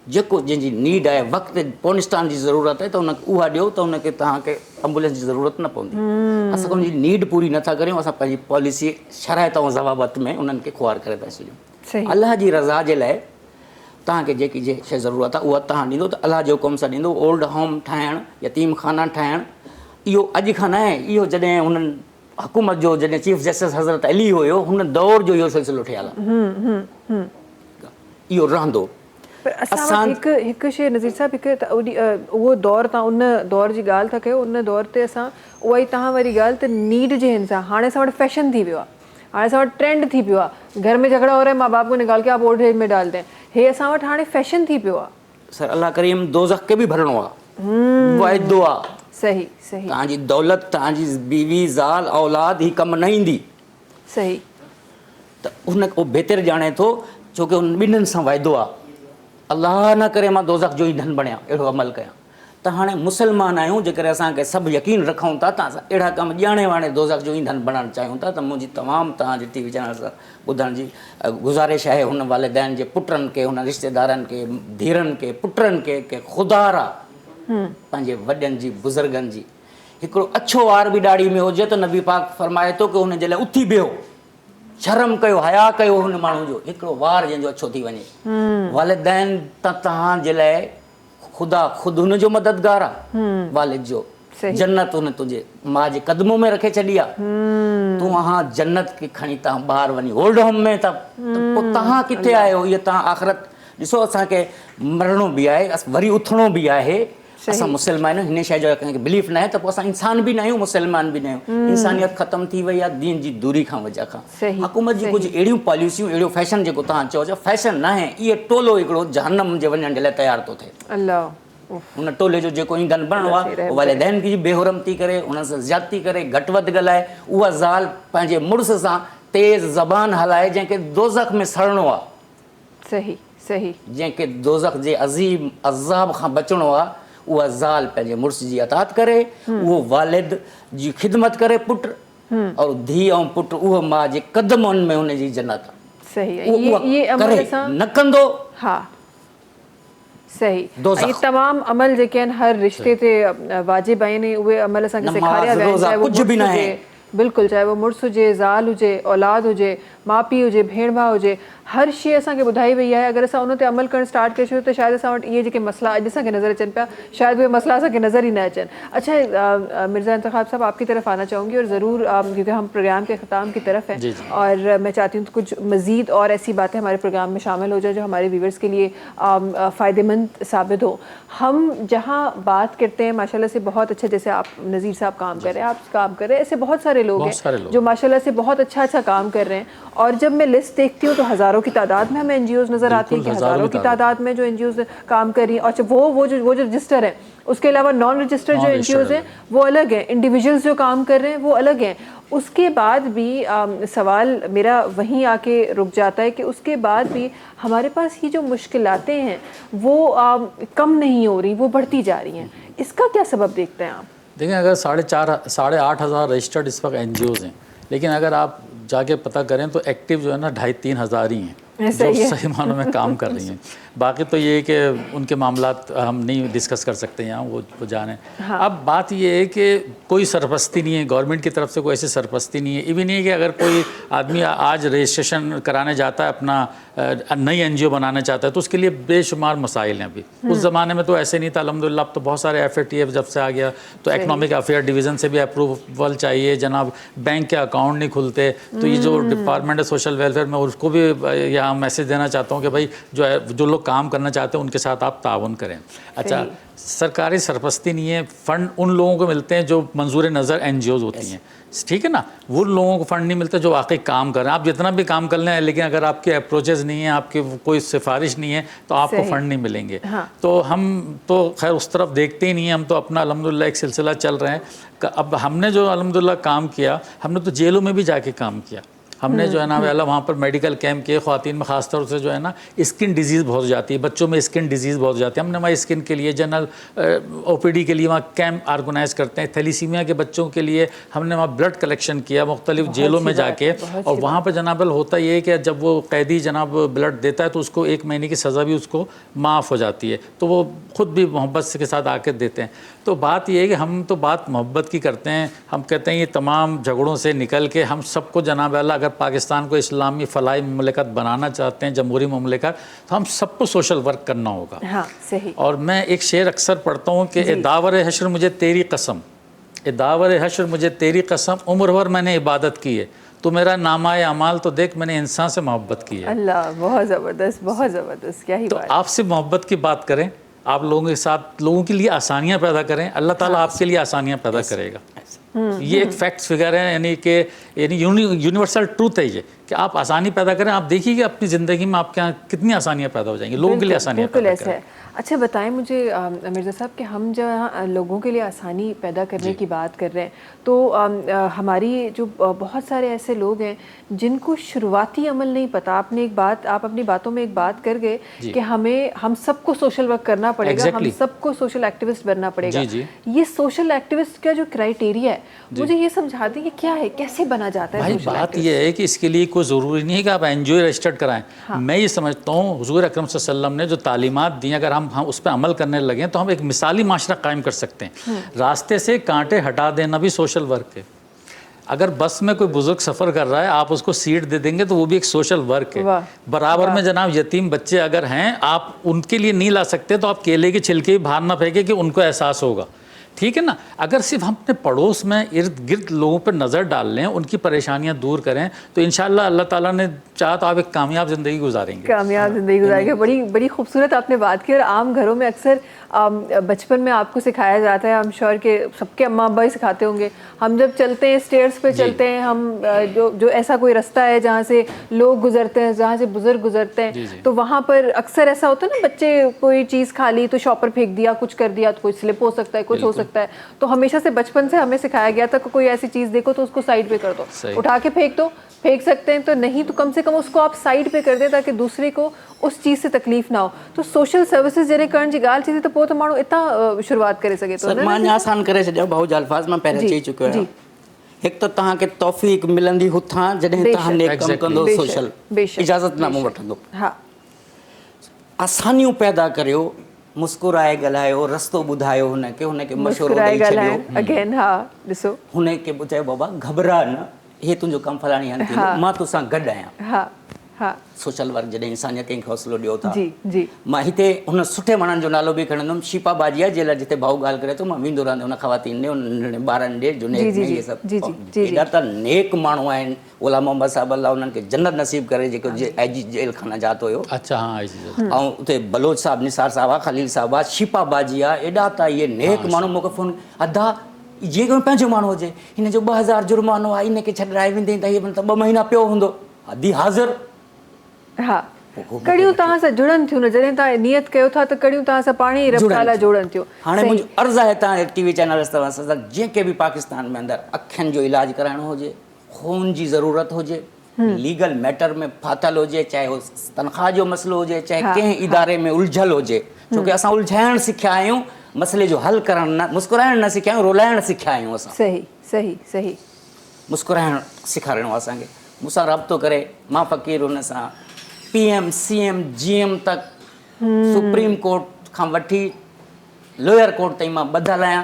जेको जंहिंजी नीड आहे, वक़्तु पोनिस्टान जी ज़रूरत आहे त हुनखे उहा ॾियो, त हुनखे तव्हांखे एम्बुलेंस जी ज़रूरत न पवंदी। असां हुनजी नीड पूरी नथा करियूं, असां पंहिंजी पॉलिसी शराइत ऐं ज़वाबत में उन्हनि खे खुआर करे था छॾियूं। अलाह जी रज़ा जे लाइ तव्हांखे जेकी शइ ज़रूरत आहे उहा तव्हां ॾींदो त अलाह जो हुकुम सां ॾींदो। ओल्ड होम ठाहिणु, यतीम खाना ठाहिणु, इहो अॼु खां न आहे, इहो जॾहिं हुननि हुकूमत जो जॾहिं चीफ जस्टिस हज़रत अली हुयो, हुन दौर जो इहो सिलसिलो ठहियलु आहे, इहो रहंदो। पर असां हिकु शइ नज़ीर साहब, हिकु उहो दौर, तव्हां उन दौर जी ॻाल्हि था कयो, उन दौर ते असां उहा ई तव्हां वारी ॻाल्हि त नीड जे हिसाब, हाणे असां वटि फैशन थी वियो आहे, हाणे असां वटि ट्रेंड थी पियो आहे, घर में झगड़ा हो रहा है, माँ बाप को निकाल के आप ओल्ड एज में डाल दें, हे असां वटि हाणे फैशन थी पियो आहे। सर अल्लाह करीम दोज़ख खे बि भरणो आहे, वाइदो आहे। सही सही, तव्हांजी दौलत, तव्हांजी बीवी ज़ाल औलाद ही कमु न ईंदी। सही, त उन उहो बहितर ॼाणे थो, छोकी उन ॿिन्हिनि सां वाइदो आहे। अलाह न करे मां दोज़ख जो ईंधन बणियां, अहिड़ो अमल कयां। त हाणे मुस्लमान आहियूं, जेकर असांखे सभु यकीन रखूं था त असां अहिड़ा कमु ॼाणे वाणे दोज़ख जो ईंधन बणणु चाहियूं था, त मुंहिंजी तमामु तव्हांजी टीवी चैनल सां ॿुधण जी गुज़ारिश आहे, हुन वालिदैन जे पुटनि खे, हुन रिश्तेदारनि खे, धीरनि खे, पुटनि खे, के ख़ुदारा पंहिंजे वॾनि जी, बुज़ुर्गनि जी हिकिड़ो अछो वार बि ॾाढ़ी में हुजे त नबी पाक फरमाए थो की हुन जे लाइ उथी बीहो, शर्म कयो, हया कयो हुन माण्हू जो, हिकिड़ो वार जंहिंजो अछो थी वञे। वालिदैन त तव्हांजे लाइ ख़ुदा ख़ुदि हुनजो मददगार आहे, वालिद जो जन्नत हुन तुंहिंजे माउ जे क़दमों में रखे छॾी आहे, तव्हां जन्नत खे खणी तव्हां ॿाहिरि वञी ओल्ड होम में था, पोइ तव्हां किथे आहियो? इहा तव्हां आख़िरत ॾिसो, असांखे मरणो बि आहे, वरी उथणो बि आहे। असां मुस्लमान आहियूं, हिन शइ जो कंहिंखे बिलीफ न आहे त पोइ असां इंसान बि न आहियूं, मुस्लमान बि न आहियूं। इंसानियत ख़तमु थी वई आहे दीन जी दूरी खां वजह खां। हुकूमत जी कुझु अहिड़ियूं पॉलिसियूं, अहिड़ो फैशन जेको तव्हां चओ, फैशन न आहे, इहे टोलो हिकिड़ो जहन्नम जे वञण जे लाइ तयारु थो थिए। हुन टोले जो जेको ईंधन बणिणो आहे, वालिदैन खे बेहुरमती करे, हुन सां ज़्यादती करे, घटि वधि ॻाल्हाए, उहा ज़ाल पंहिंजे मुड़ुस सां तेज़ ज़बान हलाए, जंहिंखे दोज़ख में सड़णो आहे, सही सही, जंहिंखे दोज़ख जे अज़ीम अज़ाब खां बचणो आहे, उहा ज़ाल पंहिंजे मुड़ुस जी अतात करे, उहो वालिद जी ख़िदमत करे, पुटु और धीउ ऐं पुटु, उहो माउ जे क़दमनि में हुनजी जन्नत आहे। सही, ये करे न कंदो, हा सही, ये तमाम अमल जेके आहिनि हर रिश्ते ते वाजिब आहिनि, उहे अमल असांखे सेखारिया विया आहिनि, कुझु बि न आहे, बिल्कुलु, चाहे वो मुड़ुस हुजे, ज़ाल हुजे, औलाद हुजे, माउ पीउ हुजे, भेण भाउ हुजे, हर शइ असांखे ॿुधाई वई आहे। अगरि असां उन ते अमल करणु स्टार्ट करे छॾियो त शायदि असां वटि इहे जेके मसला अॼु असांखे नज़र अचनि पिया, शायदि उहे मसला असांखे नज़र ही न अचनि। अच्छा मिर्ज़ा इंतखाब साहब, आपकी तरफ आना चाहूँगी और ज़रूर क्योंकि हम प्रोग्राम के ख़त्म की तरफ हैं और मैं चाहती हूँ तो कुछ मज़ीद और ऐसी बातें हमारे प्रोग्राम में शामिल हो जाए जो हमारे व्यूवर्स के लिए फ़ायदेमंद साबित हो। हम जहाँ बात करते हैं माशाल्लाह से बहुत अच्छा, जैसे आप नज़ीर साहब काम कर रहे हैं, आप काम कर रहे हैं, ऐसे बहुत सारे लोग हैं जो माशाल्लाह से बहुत अच्छा काम कर रहे हैं। और जब मैं लिस्ट देखती हूँ तो हज़ारों की तादाद में हमें एनजीओज़ नज़र आती हैं कि हज़ारों की तादाद में जो एनजीओज़ काम कर रही हैं। और वो जो रजिस्टर हैं, उसके अलावा नॉन रजिस्टर्ड जो एनजीओज़ हैं वो अलग हैं, इंडिविजुअल्स जो काम कर रहे हैं वो अलग हैं। उसके बाद भी सवाल मेरा वहीं आके रुक जाता है कि उसके बाद भी हमारे पास ये जो मुश्किलातें हैं वो कम नहीं हो रही, वो बढ़ती जा रही हैं। इसका क्या सबब देखते हैं आप? देखिए, अगर 8,500 रजिस्टर्ड इस वक्त एनजीओज़ हैं, लेकिन अगर आप जाके पता करें तो एक्टिव जो है ना 2,500-3 हज़ार ही हैं जो सही मानों में काम कर रही हैं। बाकी तो ये है कि उनके मामलात हम नहीं डिस्कस कर सकते यहाँ, वो जाने। हाँ। अब बात ये है कि कोई सरपरस्ती नहीं है, गवर्नमेंट की तरफ से कोई ऐसी सरपरस्ती नहीं है। ये भी नहीं है कि अगर कोई आदमी आज रजिस्ट्रेशन कराने जाता है, अपना नई एनजीओ बनाना चाहता है, तो उसके लिए बेशुमार मसाइल हैं। अभी उस ज़माने में तो ऐसे नहीं था, अल्हम्दुलिल्लाह अब तो बहुत सारे FATF जब से आ गया तो इकनॉमिक अफेयर डिवीज़न से भी अप्रूवल चाहिए जनाब, बैंक के अकाउंट नहीं खुलते। तो ये जो डिपार्टमेंट है सोशल वेलफेयर में, उसको भी यहाँ मैसेज देना चाहता हूँ कि भाई जो लोग काम करना चाहते हैं उनके साथ आप ताउन करें। अच्छा, सरकारी सरपरस्ती नहीं है, फ़ंड उन लोगों को मिलते हैं जो मंजूर नज़र एनजीओज़ होती हैं, ठीक है ना। वो लोगों को फ़ंड नहीं मिलते जो वाकई काम कर रहे हैं। आप जितना भी काम कर लें, लेकिन अगर आपके अप्रोचेज़ नहीं है, आपकी कोई सिफारिश नहीं है, तो आपको फ़ंड नहीं मिलेंगे। हाँ। तो हम तो खैर उस तरफ देखते ही नहीं हैं, हम तो अपना अल्हम्दुलिल्लाह एक सिलसिला चल रहे हैं। अब हमने जो अल्हम्दुलिल्लाह काम किया, हमने तो जेलों में भी जाके काम किया। हमने जो है ना वहाँ पर मेडिकल कैंप किए, ख़वातीन में ख़ास तौर से जो है ना स्किन डिजीज़ बहुत हो जाती है, बच्चों में स्किन डिजीज़ बहुत हो जाती है। हमने वहाँ स्किन के लिए जनरल OPD के लिए वहाँ कैंप ऑर्गेनाइज़ करते हैं। थैलीसीमिया के बच्चों के लिए हमने वहाँ ब्लड कलेक्शन किया मुख्तलिफ जेलों में जाके। और वहाँ पर जनाब होता ये है कि जब वो कैदी जनाब ब्लड देता है तो उसको 1 महीने की सज़ा भी उसको माफ़ हो जाती है, तो वो ख़ुद भी मोहब्बत के साथ आकर देते हैं। तो बात ये है कि हम तो बात मोहब्बत की करते हैं। हम कहते हैं ये तमाम झगड़ों से निकल के हम सबको जनाब अल्लाह अगर पाकिस्तान को इस्लामी फलाई मुमलिकत बनाना चाहते हैं, जमहूरी मुमलिकत, तो हम सबको सोशल वर्क करना होगा। हाँ, सही। और मैं एक शेर अक्सर पढ़ता हूँ कि ए दावर हश्र मुझे तेरी कसम, ए दावर हश्र मुझे तेरी कसम, उम्र भर मैंने इबादत की है, तो मेरा नामाए अमाल तो देख मैंने इंसान से मोहब्बत की है। अल्लाह, बहुत ज़बरदस्त, बहुत ज़बरदस्त, क्या ही तो बात। आपसे मोहब्बत की बात करें, आप लोगों के साथ लोगों के लिए आसानियाँ पैदा करें, अल्लाह ताला आपके लिए आसानियाँ पैदा करेगा। ये एक फैक्ट्स फिगर है, यानी यूनिवर्सल ट्रूथ है ये कि आप आसानी पैदा करें। आप देखिए कि अपनी ज़िंदगी में आपके यहाँ कितनी आसानियाँ पैदा हो जाएंगी, लोगों के लिए आसानियाँ पैदा करें। अच्छा बताएं मुझे मिर्ज़ा साहब कि हम जो यहाँ लोगों के लिए आसानी पैदा करने की बात कर रहे हैं, तो हमारी जो बहुत सारे ऐसे लोग हैं जिनको शुरुआती अमल नहीं पता। आप अपनी बातों में एक बात कर गए कि हम सबको सोशल वर्क करना पड़ेगा, हम सबको सोशल एक्टिविस्ट बनना पड़ेगा। ये सोशल एक्टिविस्ट का जो क्राइटेरिया है, मुझे ये समझा दें कि क्या है, कैसे बना जाता है? भाई बात ये है कि इसके लिए कोई ज़रूरी नहीं है कि आप एनजीओ रजिस्टर्ड कराएं। हाँ। मैं ये समझता हूँ हुज़ूर अकरम सल्लल्लाहु अलैहि वसल्लम ने जो तालीमात दी, अगर हम उस पर अमल करने लगें तो हम एक मिसाली माशरा कायम कर सकते हैं। रास्ते से कांटे हटा देना भी सोशल वर्क है। अगर बस में कोई बुजुर्ग सफ़र कर रहा है, आप उसको सीट दे देंगे तो वो भी एक सोशल वर्क है। बराबर में जनाब यतीम बच्चे अगर हैं, आप उनके लिए नहीं ला सकते तो आप केले के छिलके भी बाहर ना फेंके कि उनको एहसास होगा, ठीक है ना। अगर सिर्फ हम अपने पड़ोस में इर्द गिर्द लोगों पर नज़र डाल लें, उनकी परेशानियां दूर करें, तो इंशाल्लाह अल्लाह ताला ने चाहा तो आप एक कामयाब ज़िंदगी गुजारेंगे। कामयाब ज़िंदगी गुजारेंगे। बड़ी खूबसूरत आपने बात की। और आम घरों में अक्सर बचपन में आपको सिखाया जाता है, आई एम श्योर कि सबके अम्मा अब्बा ही सिखाते होंगे, हम जब चलते हैं स्टेयर्स पे चलते हैं, हम जो ऐसा कोई रास्ता है जहाँ से लोग गुजरते हैं, जहाँ से बुजुर्ग गुजरते हैं, तो वहाँ पर अक्सर ऐसा होता है ना, बच्चे कोई चीज़ खा ली तो शॉपर फेंक दिया, कुछ कर दिया, तो कोई स्लिप हो सकता है, कुछ हो सकता है। तो हमेशा से बचपन से हमें सिखाया गया था कि कोई ऐसी चीज़ देखो तो उसको साइड पे कर दो, उठा के फेंक दो, फेंक सकते हैं तो नहीं तो कम से कम उसको आप साइड पे कर दें ताकि दूसरे को उस चीज़ से तकलीफ ना हो। तो सोशल सर्विसेज जॾहिं करण जी ॻाल्हि थींदी त पोइ त माण्हू इतां शुरूआत करे सघे थो। मां आसान करे छॾियो, भाऊ अल्फाज़ मां पहिरियों चई चुकियो आहियां। हिकु त तव्हांखे तौफ़ीक़ मिलंदी हुतां जॾहिं तव्हां नेक कमु कंदो, सोशल इजाज़तनामो वठंदो। हा, आसानियूं पैदा करियो मुस्कुराए ॻाल्हायो रस्तो ॿुधायो हुनखे हुनखे मशवरो मुस्कुराए ॾेई छॾियो ॻाल्हाइण अगेन हा ॾिसो हुनखे ॿुधायो बाबा घबरा न हे तुंहिंजो कमु फलाणी हंधि थींदो मां तोसां गॾु आहियां हा हा सोशल वर्क जॾहिं इंसानियत कंहिंखे हौसलो ॾियो था जी जी मां हिते हुन सुठे माण्हुनि जो नालो बि खणंदुमि शीपा भाजिया जे लाइ जिते भाऊ ॻाल्हि करे थो मां वेंदो रहंदो हुन ख़वातीन ॾे उन ॿारनि ॾे जुनेद जी, जी, में जी, इहे सभु जी, जी, जी, जी। एॾा त नेक माण्हू आहिनि ओला मोहम्मद साहिब अलाह उन्हनि खे जन्नत नसीब करे जेको आई जी जेल खाना जात हुयो अच्छा हाँ ऐसी ऐं उते बलोच साहिबु निसार साहिबु आहे खलील साहिबु आहे शीपा बाजिया एॾा त इहे नेक माण्हू मूंखे फ़ोन अदा जीअं कोई पंहिंजो माण्हू हुजे हिन जो 2000 जुर्मानो आहे इनखे छॾाए वेंदे त इहे त 2 महीना पियो हूंदो अदी हाज़िर हा कड़ियूं तव्हां सां जुड़नि थियूं न जॾहिं तव्हां नियत कयो था त कड़ियूं तव्हां सां पाण ई रब ताला जुड़नि थियूं हाणे सही। मुंहिंजो अर्ज़ु आहे तव्हां टीवी चैनल तव्हां सां जंहिंखे बि पाकिस्तान में अंदरि अखियुनि जो इलाजु कराइणो हुजे खून जी ज़रूरत हुजे लीगल मैटर में फाथल हुजे चाहे उहो तनख़्वाह जो मसइलो हुजे चाहे कंहिं इदारे में उलझल हुजे छोकी असां उलझाइण सिखिया आहियूं मसइले जो हल करणु न मुस्कुराइण न सिखिया आहियूं रुलाइण सिखिया आहियूं असां सही सही सही मुस्कुराइण सेखारिणो आहे असांखे मूंसां राब्तो करे मां फ़क़ीर हुन सां PM CM GM तक सुप्रीम कोर्ट खां वठी लोअर कोर्ट ताईं मां ॿधल आहियां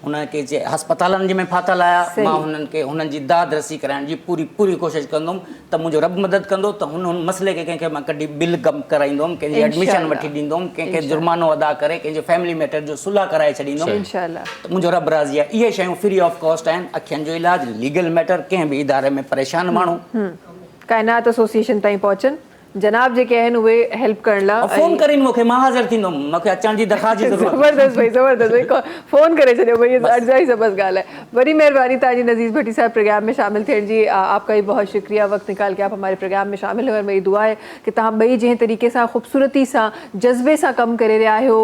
हुनखे जे हस्पतालनि जे में फाथल आहियां मां हुननि खे हुननि जी दाद रसी कराइण जी पूरी कोशिशि कंदुमि त मुंहिंजो रब मदद कंदो त हुन मसइले खे कंहिंखे मां कॾहिं बिल कमु कराईंदुमि कंहिंजी एडमिशन वठी ॾींदुमि कंहिंखे जुर्मानो अदा करे कंहिंजो फैमिली मैटर जो सुलह कराए छॾींदुमि इंशाल्लाह त मुंहिंजो रब राज़ी आहे इहे शयूं फ्री ऑफ कॉस्ट आहिनि अखियुनि जो इलाजु लीगल मैटर कंहिं बि इदारे में परेशान माण्हू काइनात एसोसिएशन ताईं पहुचनि जनाब जेके आहिनि उहे हेल्प करण लाइ फ़ोन करे मूंखे मां हाज़िर थींदुमि मूंखे अचण जी दरख़्वास्त जी ज़रूरत ज़बरदस्त भाई ज़बरदस्त भाई फ़ोन करे छॾियो भाई अर्ज़ाई ज़बरदस्त ॻाल्हि है बड़ी मेहरबानी ताजी नज़ीज़ भट्टी साहब प्रोग्राम में शामिल थियण जी आपका भी बहुत शुक्रिया वक्त निकाल के आप हमारे प्रोग्राम में शामिल हुए और मेरी दुआ है कि तव्हां ॿई जंहिं तरीक़े सां ख़ूबसूरती सां जज़्बे सां कमु करे रहिया आहियो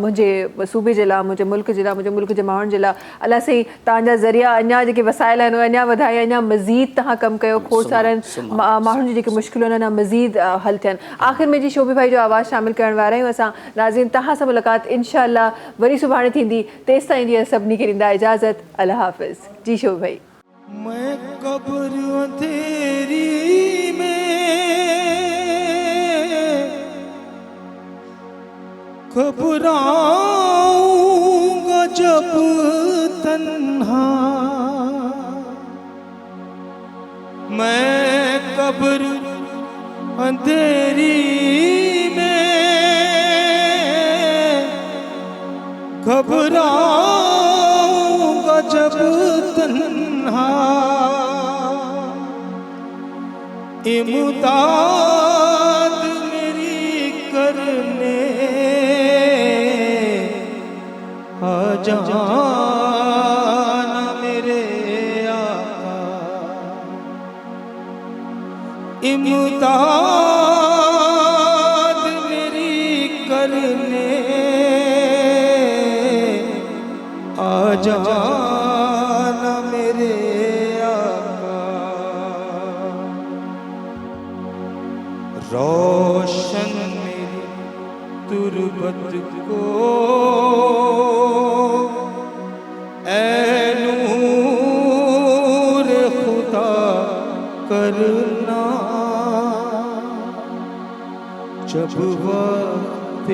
मुंहिंजे सूबे जे लाइ मुंहिंजे मुल्क जे लाइ मुंहिंजे मुल्क जे माण्हुनि जे लाइ अलाह साईं तव्हांजा ज़रिया अञा जेके वसाइल आहिनि उहे अञा वधाए अञा मज़ीद तव्हां कमु कयो खोड़ सारनि माण्हुनि जी जेके मुश्किलूं आहिनि अञा मज़ीद हल थियनि आख़िर में जी शोबे भाई जो आवाज़ शामिल करण वारा आहियूं असां नाज़रीन तव्हां सां मुलाक़ात इंशाअल्लाह वरी सुभाणे थींदी तेसि ताईं जी सभिनी खे ॾींदा इजाज़त अल्लाह हाफ़िज़ जी शोबे भाई मैं कब्र अंधेरी में घबराऊंगा जब तन्हा मैं कब्र अंधेरी में घबराऊंगा जब तन्हा इमदाद मेरी करने आ जाना मेरे आका इमदाद मेरी करने आ जाना मेरे आका रोशन मेरी तुरबत को ऐ नूर खुदा करना जब वक्त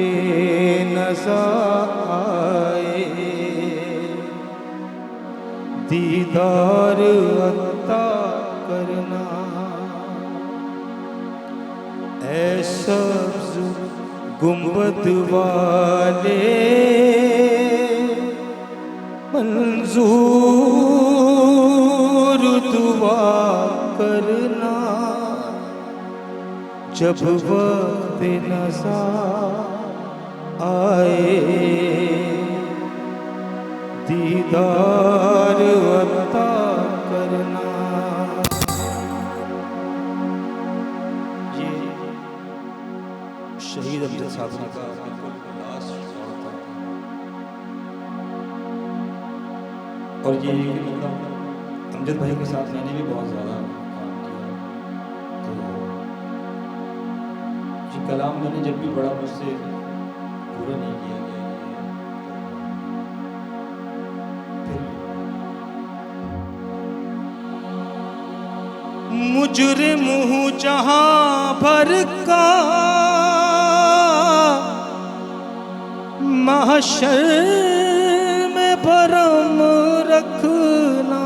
नज़ा आए दीदार अता करना ऐ सब्ज़ गुंबद वाले मंजूर दुआ करना जब वक्त नज़ा आए दीदार अता करना। ये शहीद अमजद साहब का बिल्कुल लास्ट शॉट था और ये अमजद भाई के साथ मैंने भी बहुत ज़्यादा काम किया तो ये कलाम मैंने जब भी पढ़ा मुझसे पूरा नहीं किया गया मुजरिम हूँ जहाँ भर का महशर में भरम रखना,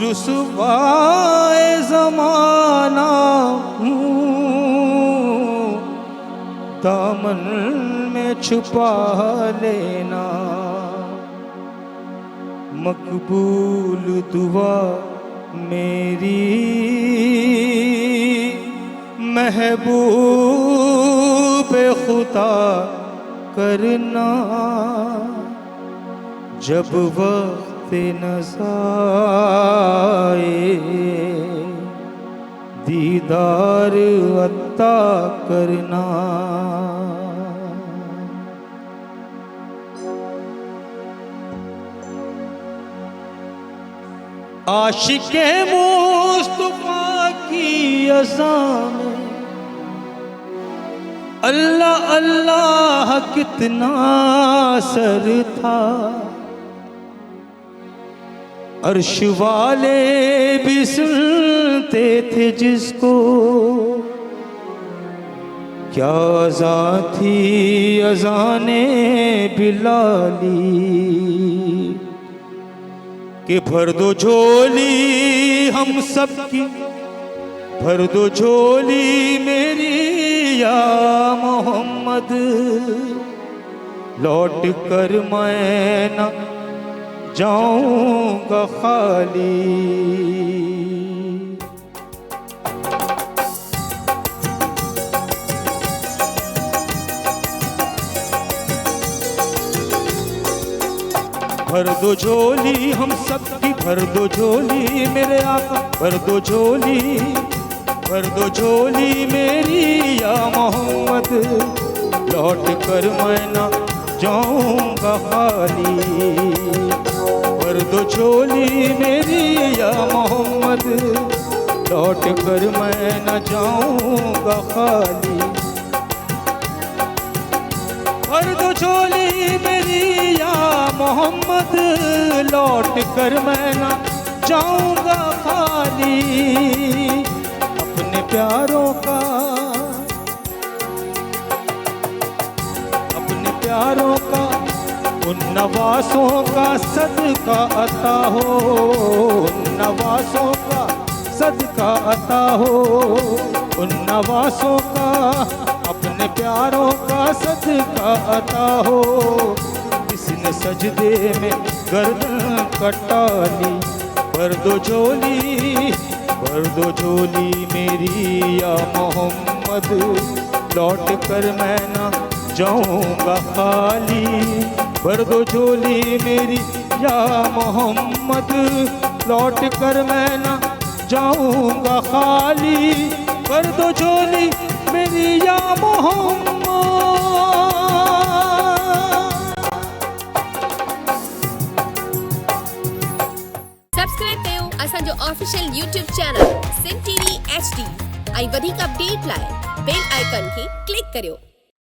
रुसवाए ज़माना दामन में छुपा लेना। मकबूल दुआ मेरी महबूब खुदा करना, जब वक्त नज़ाए दीदार अता करना। आशिक़े मुस्तफ़ा की अज़ां में अल्लाह अल्लाह कितना असर था। अर्श वाले भी सुनते थे जिसको, क्या अज़ां थी अज़ाने बिलाली। कि भर दो झोली हम सबकी, भर दो झोली मेरी या मोहम्मद, लौट कर मैं न जाऊंगा खाली। भर दो झोली हम सबकी, भर दो झोली मेरे आका, भर दो झोली, भर दो झोली मेरी या मोहम्मद, लौट कर मैं ना जाऊंगा खाली। भर दो झोली मेरी या मोहम्मद, लौट कर मैं ना जाऊंगा खाली। भर दो झोली मेरी या मोहम्मद, लौट कर मैं ना जाऊंगा खाली। अपने प्यारों का, अपने प्यारों का, उन नवासों का सदका अता हो, उन नवासों का सदका अता हो, उन नवासों का, अपने प्यारों का सदका अता हो। इसने सजदे में गर्दन कटा ली। भर दो झोली, भर दो झोली मेरी या मोहम्मद, लौट कर मैं ना जाऊंगा खाली। भर दो झोली मेरी या मोहम्मद, लौट कर मैं ना जाऊंगा खाली। भर दो झोली मेरी या मोहम्मद। सब्सक्राइब कयो असांजो official YouTube channel Sindh TV HD ऐं वधीक अपडेट लाइ बेल आइकन खे क्लिक करियो।